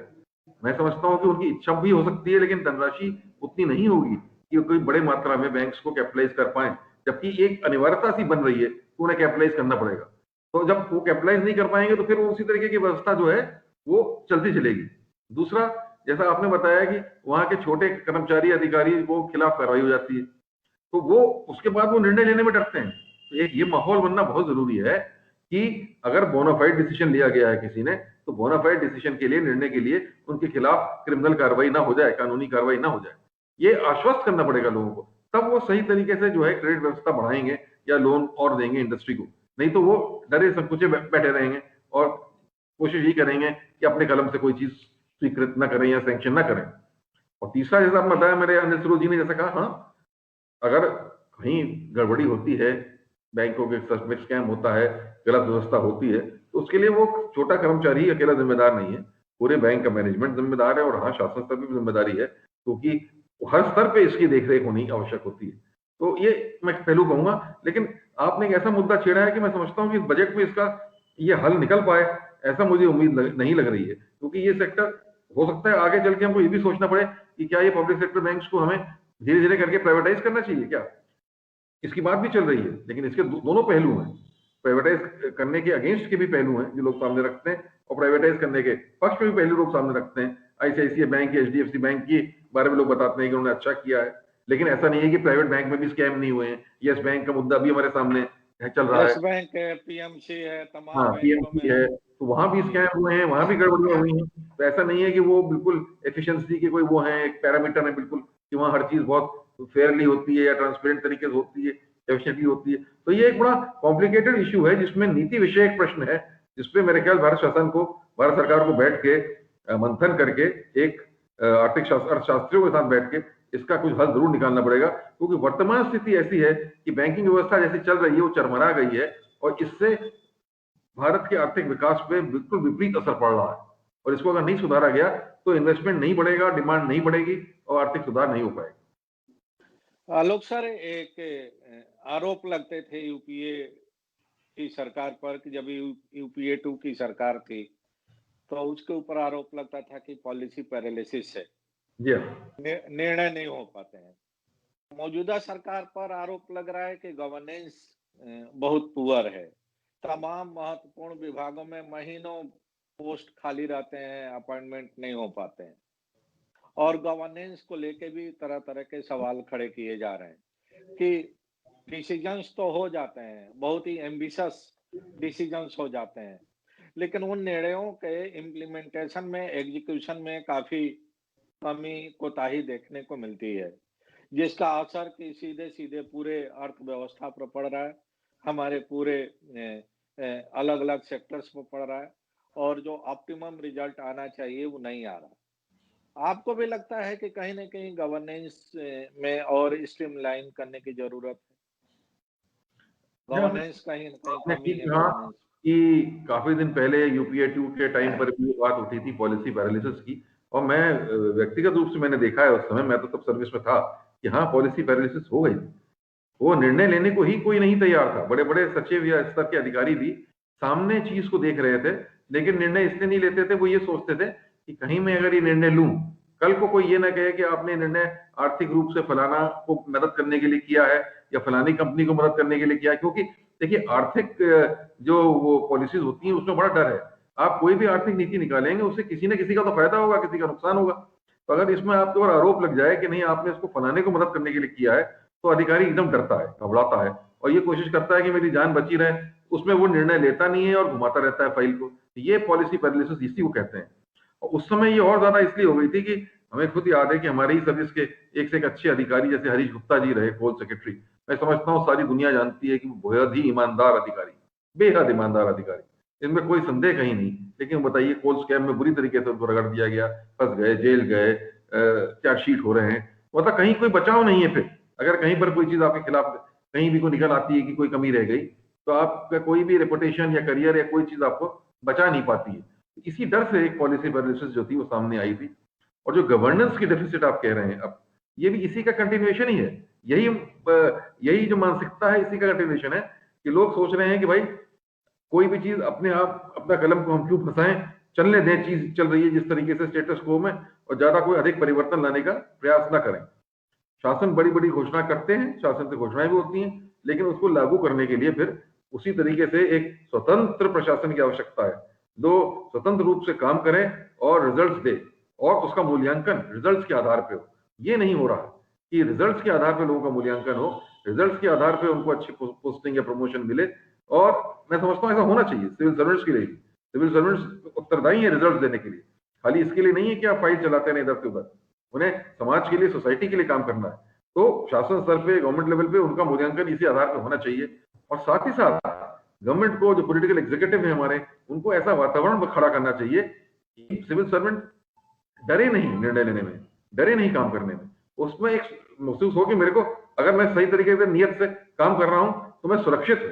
मैं समझता हूं कि उनकी इच्छा भी हो सकती है, लेकिन धनराशि उतनी नहीं होगी कि कोई बड़े मात्रा में बैंक्स को कैपिटलाइज कर पाए, जबकि एक अनिवार्यता सी बन रही है कि उन्हें कैपिटलाइज करना पड़ेगा। तो जब वो कैपिटलाइज नहीं कर पाएंगे तो फिर वो उसी तरीके की व्यवस्था जो है वो चलती चलेगी। दूसरा, जैसा आपने बताया कि वहां के छोटे कर्मचारी अधिकारी को खिलाफ कार्रवाई हो जाती है, तो वो उसके बाद वो निर्णय लेने में डरते हैं। तो एक ये माहौल बनना बहुत जरूरी है कि अगर बोनाफाइड डिसीजन लिया गया है किसी ने, तो बोनाफाइड डिसीजन के लिए, निर्णय के लिए उनके खिलाफ क्रिमिनल कार्रवाई ना हो जाए, कानूनी कार्रवाई ना हो जाए। ये आश्वस्त करना पड़ेगा लोगों को, तब वो सही तरीके से जो है क्रेडिट व्यवस्था बढ़ाएंगे या लोन और देंगे इंडस्ट्री को। नहीं तो वो डरे संकुचे बैठे रहेंगे और कोशिश यही करेंगे कि अपने कलम से कोई चीज स्वीकृत ना करें या सैंक्शन ना करें। और तीसरा, जैसा आपने बताया, मेरे अनिल सरोज जी ने जैसा कहा, हाँ, अगर कहीं गड़बड़ी होती है, बैंकों के साथ में स्कैम होता है, गलत व्यवस्था होती है, तो उसके लिए वो छोटा कर्मचारी अकेला जिम्मेदार नहीं है, पूरे बैंक का मैनेजमेंट जिम्मेदार है, और हाँ, शासन स्तर की भी जिम्मेदारी है, क्योंकि हर स्तर पे इसकी देखरेख होनी आवश्यक होती है। तो ये मैं पहलू कहूंगा। लेकिन आपने एक ऐसा मुद्दा छेड़ा है कि मैं समझता हूँ कि इस बजट में इसका ये हल निकल पाए, ऐसा मुझे उम्मीद नहीं लग रही है, क्योंकि ये सेक्टर हो सकता है आगे चल के हमको ये भी सोचना पड़े कि क्या ये पब्लिक सेक्टर बैंक्स को हमें धीरे धीरे करके प्राइवेटाइज करना चाहिए क्या? इसकी बात भी चल रही है, लेकिन इसके दोनों पहलू हैं। प्राइवेटाइज करने के अगेंस्ट के भी पहलू हैं जो लोग सामने रखते हैं, और प्राइवेटाइज करने के पक्ष में भी पहलू लोग सामने रखते हैं। आईसीआईसीआई बैंक, एचडीएफसी बैंक के बारे में लोग बताते हैं कि उन्होंने अच्छा किया है, लेकिन ऐसा नहीं है कि प्राइवेट बैंक में भी स्कैम नहीं हुए हैं। यस बैंक का मुद्दा भी हमारे सामने चल रहा है। यस बैंक है, पीएमसी है, तमाम हाँ, बैंकों पीएमसी में। है, तो वहां भी स्कैम हुए हैं, वहां भी गड़बड़ियां हुई हैं। तो ऐसा नहीं है कि वो बिल्कुल एफिशिएंसी के कोई वो है, एक पैरामीटर है बिल्कुल कि वहां हर चीज बहुत फेयरली होती है या ट्रांसपेरेंट तरीके से होती है, एफिशिएंटली होती है। तो ये एक बड़ा कॉम्प्लिकेटेड इश्यू है जिसमें नीति विषय एक प्रश्न है, जिसपे मेरे ख्याल भारत शासन को, भारत सरकार को बैठ के मंथन करके एक आर्थिक अर्थशास्त्रियों के साथ बैठ के इसका कुछ हल जरूर निकालना पड़ेगा, क्योंकि वर्तमान स्थिति ऐसी है कि बैंकिंग व्यवस्था जैसी चल रही है वो चरमरा गई है, और इससे भारत के आर्थिक विकास पे बिल्कुल विपरीत असर पड़ रहा है। और इसको अगर नहीं सुधारा गया तो इन्वेस्टमेंट नहीं बढ़ेगा, डिमांड नहीं बढ़ेगी, और आर्थिक सुधार नहीं हो पाएगा। आलोक सर, एक आरोप लगते थे यूपीए की सरकार पर कि जब यूपीए 2 की सरकार थी, तो उसके ऊपर आरोप लगता था कि पॉलिसी पैरालिसिस है, जी हाँ। निर्णय नहीं हो पाते हैं। मौजूदा सरकार पर आरोप लग रहा है कि गवर्नेंस बहुत पुअर है। तमाम महत्वपूर्ण विभागों में महीनों पोस्ट खाली रहते हैं, अपॉइंटमेंट नहीं हो पाते हैं, और गवर्नेंस को लेके भी तरह तरह के सवाल खड़े किए जा रहे हैं कि डिसीजंस तो हो जाते हैं, बहुत ही एम्बिशियस डिसीजंस हो जाते हैं, लेकिन उन निर्णयों के इम्प्लीमेंटेशन में, एग्जीक्यूशन में काफी कमी कोताही देखने को मिलती है, जिसका असर कि सीधे-सीधे पूरे अर्थव्यवस्था पर पड़ रहा है, हमारे पूरे अलग-अलग सेक्टर्स पर पड़ रहा है और जो ऑप्टिमम रिजल्ट आना चाहिए वो नहीं आ रहा। आपको भी लगता है कि कहीं न कहीं गवर्नेंस में और स्ट्रीमलाइन करने की ज़रूरत है? हाँ, गवर्नेंस कहीं न कहीं आपने कमी ठीक है कहा गवर्नेंस। कि काफ़ी दिन पहले यूपीए 2 के टाइम पर भी ये बात उठी थी पॉलिसी पैरालिसिस की और मैं व्यक्तिगत रूप से मैंने देखा है उस समय, मैं तो तब सर्विस में था, कि हाँ, पॉलिसी पैरालिसिस हो गई थी। वो निर्णय लेने को ही कोई नहीं तैयार था। बड़े-बड़े सचिव या स्तर के अधिकारी भी सामने चीज़ को देख रहे थे, लेकिन निर्णय इसलिए नहीं लेते थे, वो ये सोचते थे कि कहीं मैं अगर ये निर्णय लूँ, कल को कोई ये ना कहे कि आपने निर्णय आर्थिक रूप से फलाना को मदद करने के लिए किया है या फलानी कंपनी को मदद करने के लिए किया है। क्योंकि देखिए आर्थिक जो वो पॉलिसीज़ होती हैं, उसमें बड़ा डर है। आप कोई भी आर्थिक नीति निकालेंगे, उससे किसी न किसी का तो फायदा होगा, किसी का नुकसान होगा। तो अगर इसमें आपके ऊपर आरोप लग जाए कि नहीं आपने इसको फलाने को मदद करने के लिए किया है, तो अधिकारी एकदम डरता है, घबराता है और ये कोशिश करता है कि मेरी जान बची रहे, उसमें वो निर्णय लेता नहीं है और घुमाता रहता है फाइल को। ये पॉलिसी पैरालिसिस इसी को कहते हैं। और उस समय ये और ज़्यादा इसलिए हो गई थी कि हमें खुद याद है कि हमारी ही सर्विस के एक से एक अच्छे अधिकारी जैसे हरीश गुप्ता जी रहे कोल सेक्रेटरी। मैं समझता हूँ सारी दुनिया जानती है कि वो बेहद ही ईमानदार अधिकारी, बेहद ईमानदार अधिकारी। इनमें कोई संदेह कहीं नहीं। लेकिन बताइए कोल स्कैम में बुरी तरीके से उनको रगड़ दिया गया, फँस गए, जेल गए, चार्जशीट हो रहे हैं। मतलब कहीं कोई बचाव नहीं है फिर। अगर कहीं पर कोई चीज़ आपके खिलाफ कहीं भी कोई निकल आती है कि कोई कमी रह गई, तो आपका कोई भी रेपुटेशन या करियर या कोई चीज़ आपको बचा नहीं पाती है। इसी डर से एक पॉलिसी पैरालिसिस जो थी वो सामने आई थी और जो गवर्नेंस की डेफिसिट आप कह रहे हैं अब, ये भी इसी का कंटिन्यूएशन ही है। यही जो मानसिकता है इसी का कंटिन्यूएशन है कि लोग सोच रहे हैं कि भाई कोई भी चीज़ अपने आप अपना कलम को हम क्यों फँसाएँ, चलने दें चीज़ चल रही है जिस तरीके से स्टेटस क्वो में और ज़्यादा कोई अधिक परिवर्तन लाने का प्रयास ना करें। शासन बड़ी-बड़ी घोषणा करते हैं, शासन से घोषणाएँ भी होती हैं, लेकिन उसको लागू करने के लिए फिर उसी तरीके से एक स्वतंत्र प्रशासन की आवश्यकता है, जो स्वतंत्र रूप से काम करे और रिजल्ट्स दे और उसका मूल्यांकन रिजल्ट्स के आधार पे हो। ये नहीं हो रहा कि रिजल्ट्स के आधार पे लोगों का मूल्यांकन हो, रिजल्ट्स के आधार पे उनको अच्छी पोस्टिंग या प्रमोशन मिले और मैं समझता हूँ ऐसा होना चाहिए सिविल सर्वेंट्स के लिए भी। सिविल सर्वेंट्स उत्तरदायी हैं रिजल्ट्स देने के लिए। खाली इसके लिए नहीं है कि आप फाइल चलाते रहें इधर से उधर। उन्हें समाज के लिए, सोसाइटी के लिए काम करना है। तो शासन स्तर पे, गवर्नमेंट लेवल पे उनका मूल्यांकन इसी आधार पे होना चाहिए और साथ ही साथ गवर्नमेंट को जो पॉलिटिकल एग्जीक्यूटिव है हमारे, उनको ऐसा वातावरण खड़ा करना चाहिए कि सिविल सर्वेंट डरे नहीं निर्णय लेने में, डरे नहीं काम करने में। उसमें एक महसूस हो कि मेरे को अगर मैं सही तरीके से नियत से काम कर रहा हूँ, तो मैं सुरक्षित हूँ।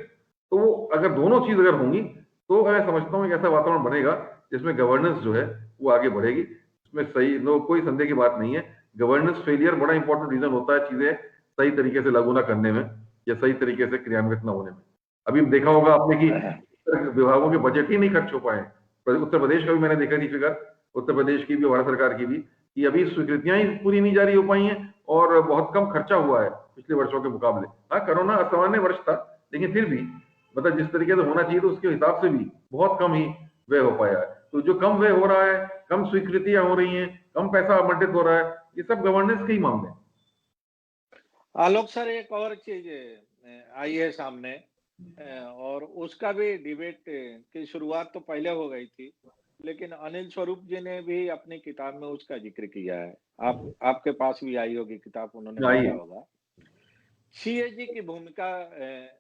तो वो अगर दोनों चीज़ अगर होंगी, तो मैं समझता हूँ एक ऐसा वातावरण बनेगा, जिसमें गवर्नेंस जो है, वो आगे बढ़ेगी। इसमें सही नो कोई संदेह की बात नहीं है। गवर्नेंस फेलियर बड़ा इंपॉर्टेंट रीज़न होता है चीज़ें सही तरीके से लागू ना करने में या सही तरीके से क्रियान्वित ना होने में। अभी देखा होगा आपने कि विभागों के बजट ही नहीं खर्च हो पाए। उत्तर प्रदेश का भी मैंने देखा थी फिगर, उत्तर प्रदेश की भी, भारत सरकार की भी, कि अभी स्वीकृतियाँ ही पूरी नहीं जारी हो पाई हैं और बहुत कम खर्चा हुआ है पिछले वर्षों के मुकाबले। हाँ, कोरोना असामान्य वर्ष था, लेकिन फिर भी मतलब जिस तरीके से होना चाहिए तो उसके हिसाब से भी बहुत कम ही व्यय हो पाया है। तो जो कम व्यय हो रहा है, कम स्वीकृतियाँ हो रही हैं, कम पैसा आवंटित हो रहा है, ये सब गवर्नेंस के ही मामले हैं। आलोक सर, एक और चीज़ आई है सामने और उसका भी डिबेट की शुरुआत तो पहले हो गई थी, लेकिन अनिल स्वरूप जी ने भी अपनी किताब में उसका ज़िक्र किया है। आपके पास भी आई होगी किताब, उन्होंने पढ़ा आइए। होगा। सीएजी की भूमिका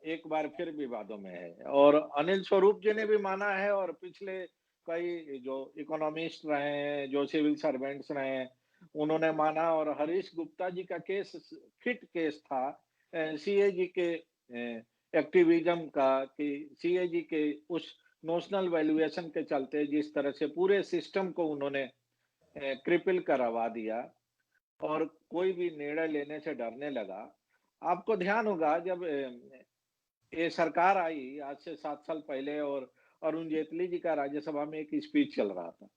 एक बार फिर विवादों में है और अनिल स्वरूप जी ने भी माना है और पिछले कई जो इकोनॉमिस्ट रहे हैं, जो सिविल सर्वेंट्स रहे हैं, उन्होंने माना और हरीश गुप्ता जी का केस फिट केस था सीएजी के एक्टिविज्म का कि सीएजी के उस नोशनल वैल्यूएशन के चलते जिस तरह से पूरे सिस्टम को उन्होंने क्रिपल करवा दिया और कोई भी निर्णय लेने से डरने लगा। आपको ध्यान होगा जब ये सरकार आई आज से 7 साल पहले और अरुण जेटली जी का राज्यसभा में एक स्पीच चल रहा था।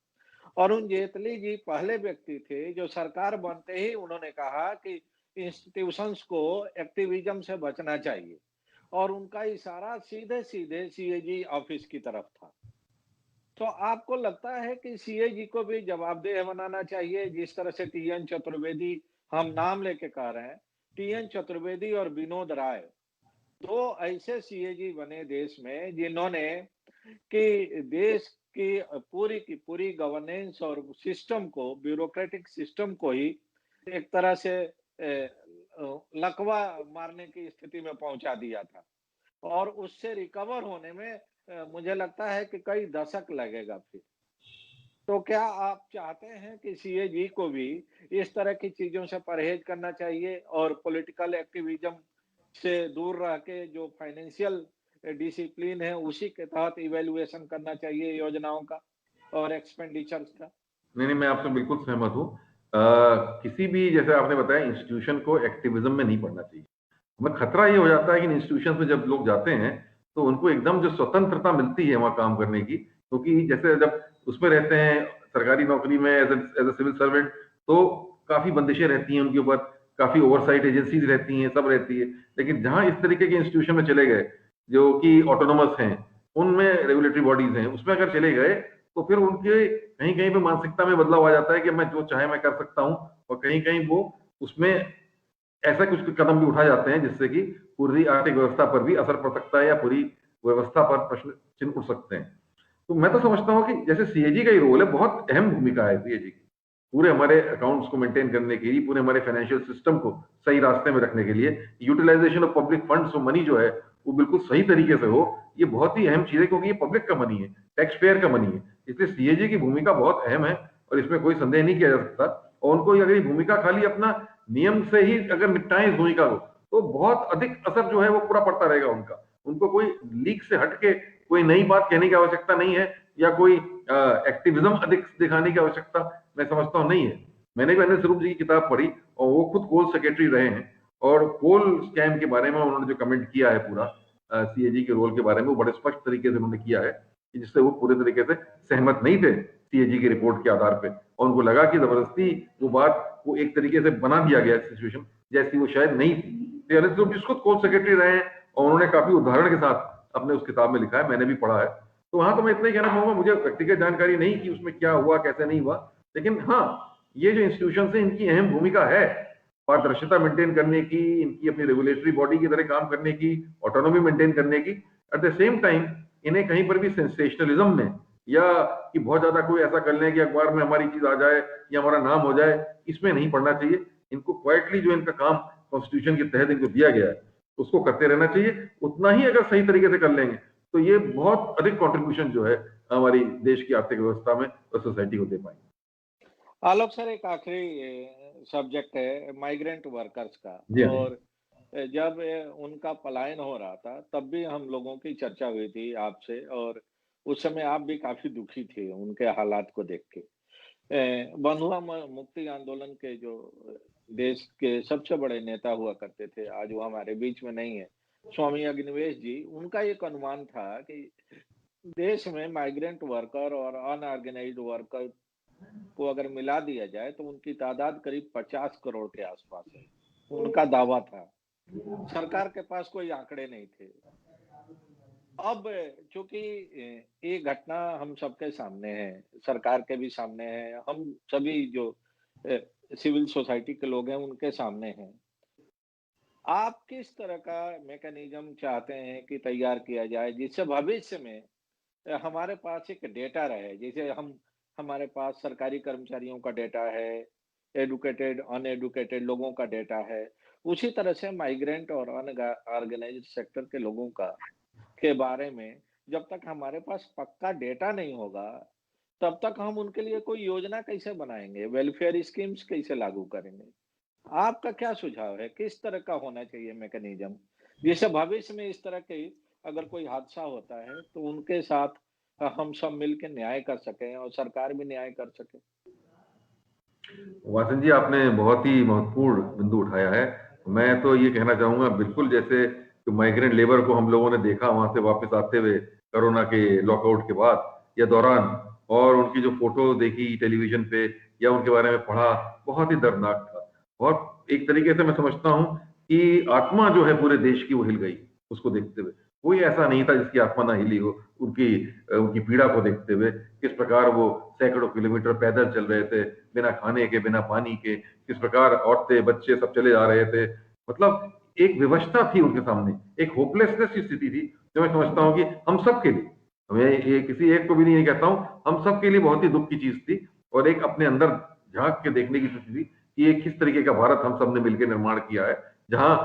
अरुण जेटली जी पहले व्यक्ति थे जो सरकार बनते ही उन्होंने कहा कि इंस्टीट्यूशंस को एक्टिविज्म से बचना चाहिए और उनका इशारा सीधे-सीधे सीएजी ऑफिस की तरफ था। तो आपको लगता है कि सीएजी को भी जवाबदेह बनाना चाहिए जिस तरह से टीएन चतुर्वेदी हम नाम लेके कह रहे हैं, टीएन चतुर्वेदी और विनोद राय दो ऐसे सीएजी बने देश में जिन्होंने कि देश की पूरी गवर्नेंस और सिस्टम को, ब्यूरोक्रेटिक सिस्टम को ही एक तरह से लकवा मारने की स्थिति में पहुंचा दिया था और उससे रिकवर होने में मुझे लगता है कि कई दशक लगेगा फिर। तो क्या आप चाहते हैं कि सीएजी को भी इस तरह की चीजों से परहेज करना चाहिए और पॉलिटिकल एक्टिविज्म से दूर रह के जो फाइनेंशियल डिसिप्लिन है उसी के तहत इवैल्यूएशन करना चाहिए योजनाओं का और एक्सपेंडिचर्स का? नहीं, नहीं, मैं आपसे बिल्कुल सहमत हूँ। किसी भी जैसे आपने बताया इंस्टीट्यूशन को एक्टिविज्म में नहीं पढ़ना चाहिए। हमें खतरा ये हो जाता है कि इन इंस्टीट्यूशन में जब लोग जाते हैं, तो उनको एकदम जो स्वतंत्रता मिलती है वहाँ काम करने की, क्योंकि जैसे जब उसमें रहते हैं सरकारी नौकरी में एज़ अ सिविल सर्वेंट, तो काफ़ी बंदिशें रहती हैं उनके ऊपर, काफ़ी ओवरसाइट एजेंसीज़ रहती हैं, सब रहती है। लेकिन जहाँ इस तरीके के इंस्टीट्यूशन में चले गए, जो कि ऑटोनोमस हैं, उनमें रेगुलेटरी बॉडीज़ हैं, उसमें अगर चले गए, तो फिर उनके कहीं-कहीं पे मानसिकता में बदलाव आ जाता है कि मैं जो चाहे मैं कर सकता हूँ, और कहीं-कहीं वो उसमें ऐसा कुछ कदम भी उठाए जाते हैं जिससे कि पूरी आर्थिक व्यवस्था पर भी असर पड़ सकता है या पूरी व्यवस्था पर प्रश्न चिन्ह उठ सकते हैं। तो मैं तो समझता हूँ कि जैसे सीएजी का ही रोल है, बहुत अहम भूमिका है सीएजी की। पूरे हमारे अकाउंट्स को मेंटेन करने के लिए, पूरे हमारे फाइनेंशियल सिस्टम को सही रास्ते में रखने के लिए, utilization of public funds, money जो है, वो बिल्कुल सही तरीके से हो, ये बहुत ही अहम चीज़ है क्योंकि ये पब्लिक का मनी है, टैक्स पेयर का मनी है। इसलिए सीएजी की भूमिका बहुत अहम है और इसमें कोई संदेह नहीं किया जा सकता। और उनको अगर ये भूमिका खाली अपना नियम से ही अगर निपटाएं इस भूमिका को, तो बहुत अधिक असर जो है वो पूरा पड़ता रहेगा उनका। उनको कोई लीक से हट के कोई नई बात कहने की आवश्यकता नहीं है या कोई एक्टिविज्म अधिक दिखाने की आवश्यकता मैं समझता हूँ नहीं है। मैंने भी अनिल स्वरूप जी की किताब पढ़ी और वो खुद कोल सेक्रेटरी रहे हैं और कोल स्कैम के बारे में उन्होंने जो कमेंट किया है पूरा सीएजी के रोल के बारे में, वो बड़े स्पष्ट तरीके से उन्होंने किया है कि जिससे वो पूरे तरीके से सहमत नहीं थे सीएजी की रिपोर्ट के आधार पे, और उनको लगा कि जबरदस्ती वो बात वो एक तरीके से बना दिया गया सिचुएशन जैसी वो शायद नहीं थी। तो अनिल स्वरूप जिसको कोल सेक्रेटरी रहे हैं और उन्होंने काफी उदाहरण के साथ अपने उस किताब में लिखा है, मैंने भी पढ़ा है। तो वहां तो मैं इतना ही कहना चाहूंगा, मुझे व्यक्तिगत जानकारी नहीं कि उसमें क्या हुआ कैसे नहीं हुआ, लेकिन हाँ, ये जो इंस्टीट्यूशन है इनकी अहम भूमिका है पारदर्शिता मेंटेन करने की, इनकी अपनी रेगुलेटरी बॉडी की तरह काम करने की, ऑटोनॉमी मेंटेन करने की। एट द सेम टाइम इन्हें कहीं पर भी सेंसेशनलिज्म में या कि बहुत ज्यादा कोई ऐसा कर लें कि अखबार में हमारी चीज आ जाए या हमारा नाम हो जाए, इसमें नहीं पड़ना चाहिए। इनको क्वाइटली जो इनका काम कॉन्स्टिट्यूशन के तहत इनको दिया गया है उसको करते रहना चाहिए। उतना ही अगर सही तरीके से कर लेंगे तो ये बहुत अधिक कंट्रीब्यूशन जो है हमारी देश की आर्थिक व्यवस्था में और सोसाइटी को दे पाएंगे। आलोक सर, एक आखिरी सब्जेक्ट है माइग्रेंट वर्कर्स का। जी हाँ जी। और जब उनका पलायन हो रहा था तब भी हम लोगों की चर्चा हुई थी आपसे, और उस समय आप भी काफी दुखी थे उनके हालात को देख के। बंधुआ मुक्ति आंदोलन के जो देश के सबसे बड़े नेता हुआ करते थे, आज वो हमारे बीच में नहीं है, स्वामी अग्निवेश जी, उनका एक अनुमान था कि देश में माइग्रेंट वर्कर और अनऑर्गेनाइज्ड वर्कर को अगर मिला दिया जाए तो उनकी तादाद करीब 50 करोड़ के आसपास है, उनका दावा था। सरकार के पास कोई आंकड़े नहीं थे। अब चूंकि ये घटना हम सबके सामने है, सरकार के भी सामने है, हम सभी जो सिविल सोसाइटी के लोग हैं उनके सामने हैं। आप किस तरह का मैकेनिज्म चाहते हैं कि तैयार किया जाए जिससे भविष्य में हमारे पास एक डेटा रहे? जैसे हम हमारे पास सरकारी कर्मचारियों का डेटा है, एडुकेटेड अनएडुकेटेड लोगों का डेटा है, उसी तरह से माइग्रेंट और अनऑर्गेनाइज्ड सेक्टर के लोगों का के बारे में जब तक हमारे पास पक्का डेटा नहीं होगा, तब तक हम उनके लिए कोई योजना कैसे बनाएँगे? वेलफेयर स्कीम्स कैसे लागू करेंगे? आपका क्या सुझाव है? किस तरह का होना चाहिए मैकेनिज़्म, जिससे भविष्य में इस तरह के अगर कोई हादसा होता है, तो उनके साथ हम सब मिल के न्याय कर सकें और सरकार भी न्याय कर सके? वासन जी, आपने बहुत ही महत्वपूर्ण बिंदु उठाया है। मैं तो ये कहना चाहूँगा बिल्कुल जैसे जो माइग्रेंट लेबर को हम लोगों ने देखा वहाँ से वापस आते हुए कोरोना के लॉकआउट के बाद या दौरान, और उनकी जो फ़ोटो देखी टेलीविज़न पे या उनके बारे में पढ़ा, बहुत ही दर्दनाक था। और एक तरीके से मैं समझता हूँ कि आत्मा जो है पूरे देश की वो हिल गई उसको देखते हुए। कोई ऐसा नहीं था जिसकी आत्मा ना हिली हो उनकी उनकी पीड़ा को देखते हुए। किस प्रकार वो सैकड़ों किलोमीटर पैदल चल रहे थे, बिना खाने के, बिना पानी के, किस प्रकार औरतें, बच्चे सब चले जा रहे थे। मतलब एक विवशता थी उनके सामने, एक होपलेसनेस की स्थिति थी, जो मैं समझता हूँ कि हम सब के लिए, मैं ये किसी एक को भी नहीं कहता हूँ, हम सब के लिए बहुत ही दुख की चीज थी और एक अपने अंदर झांक के देखने की स्थिति थी कि ये किस तरीके का भारत हम सब ने मिलकर निर्माण किया है, जहां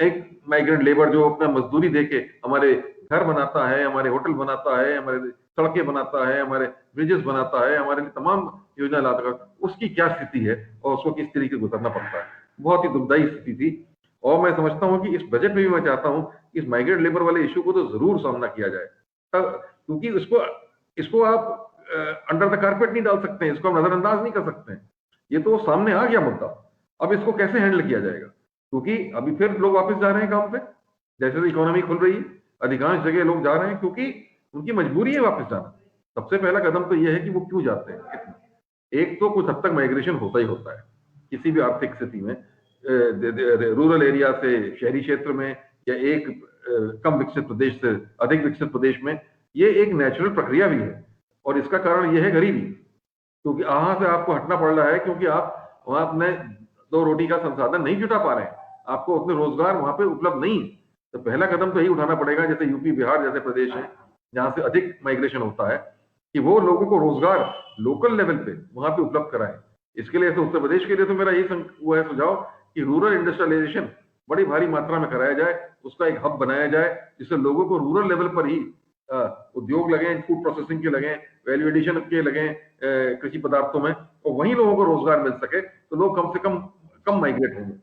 एक माइग्रेंट लेबर जो अपना मजदूरी देके हमारे घर बनाता है, हमारे होटल बनाता है, हमारे सड़कें बनाता है, हमारे ब्रिजेस बनाता है, हमारे लिए तमाम योजना लाता है, उसकी क्या स्थिति है और उसको किस तरीके से गुजरना पड़ता है। बहुत ही दुखदायी स्थिति थी और मैं समझता हूँ कि इस बजट में भी मैं चाहता हूँ कि इस माइग्रेंट लेबर वाले इश्यू को तो जरूर सामना किया जाए, क्योंकि इसको आप अंडर द कारपेट नहीं डाल सकते हैं, इसको हम नजरअंदाज नहीं कर सकते हैं। ये तो सामने आ गया मुद्दा, अब इसको कैसे हैंडल किया जाएगा, क्योंकि अभी फिर लोग वापस जा रहे हैं काम पे, जैसे इकोनॉमी खुल रही है, अधिकांश जगह लोग जा रहे हैं क्योंकि उनकी मजबूरी है वापस जाना। सबसे पहला कदम तो ये है कि वो क्यों जाते हैं। एक तो कुछ हद तक माइग्रेशन होता ही होता है किसी भी आर्थिक स्थिति में, रूरल एरिया से शहरी क्षेत्र में या एक कम विकसित प्रदेश से अधिक विकसित प्रदेश में, ये एक नेचुरल प्रक्रिया भी है और इसका कारण ये है गरीबी, क्योंकि वहां से आपको हटना पड़ रहा है क्योंकि आप वहां अपने दो रोटी का संसाधन नहीं जुटा पा रहे हैं, आपको अपने रोजगार वहां पे उपलब्ध नहीं है। तो पहला कदम तो यही उठाना पड़ेगा, जैसे यूपी बिहार जैसे प्रदेश है जहां से अधिक माइग्रेशन होता है, कि वो लोगों को रोजगार लोकल लेवल पे वहां पे उपलब्ध कराएं। इसके लिए तो उत्तर प्रदेश के लिए तो मेरा यही वो है सुझाव कि रूरल इंडस्ट्रियलाइजेशन बड़ी भारी मात्रा में कराया जाए, उसका एक हब बनाया जाए जिससे लोगों को रूरल लेवल पर ही उद्योग लगे, फूड प्रोसेसिंग के लगे, वैल्यू एडिशन के लगे कृषि पदार्थों में, और वहीं लोगों को रोजगार मिल सके तो लोग कम से कम माइग्रेट होंगे।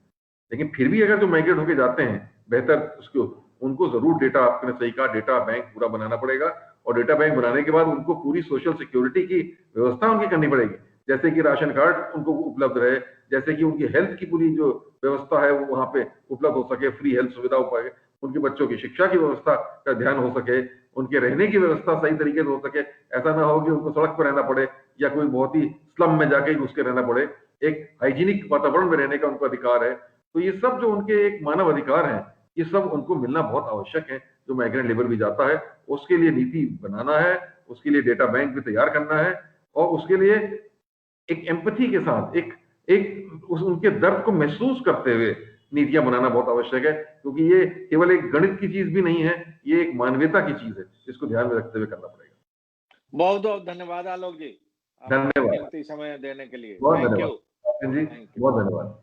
लेकिन फिर भी अगर जो माइग्रेट होके जाते हैं बेहतर उसको, उनको जरूर डेटा, आपने सही कहा, डेटा बैंक पूरा बनाना पड़ेगा और डेटा बैंक बनाने के बाद उनको पूरी सोशल सिक्योरिटी की व्यवस्था उनकी करनी पड़ेगी, जैसे कि राशन कार्ड उनको उपलब्ध रहे, जैसे कि उनकी हेल्थ की पूरी जो व्यवस्था है वो वहां पे उपलब्ध हो सके, फ्री हेल्थ सुविधा हो पाए, उनके बच्चों की शिक्षा की व्यवस्था का ध्यान हो सके, उनके रहने की व्यवस्था सही तरीके से हो सके, ऐसा ना हो कि उनको सड़क पर रहना पड़े या कोई बहुत ही स्लम में जाके घुस के रहना पड़े, एक हाइजीनिक वातावरण में रहने का उनको अधिकार है। तो ये सब जो उनके एक मानव अधिकार हैं, ये सब उनको मिलना बहुत आवश्यक है। जो माइग्रेंट लेबर भी जाता है उसके लिए नीति बनाना है, उसके लिए डेटा बैंक भी तैयार करना है और उसके लिए एक एम्पैथी के साथ उनके दर्द को महसूस करते हुए नीतियां बनाना बहुत आवश्यक है, क्योंकि ये केवल एक गणित की चीज भी नहीं है, ये एक मानवीयता की चीज है, इसको ध्यान में रखते हुए करना पड़ेगा। बहुत बहुत धन्यवाद आलोक जी, धन्यवाद, कीमती समय देने के लिए। बहुत थैंक धन्यवाद यू जी, बहुत धन्यवाद।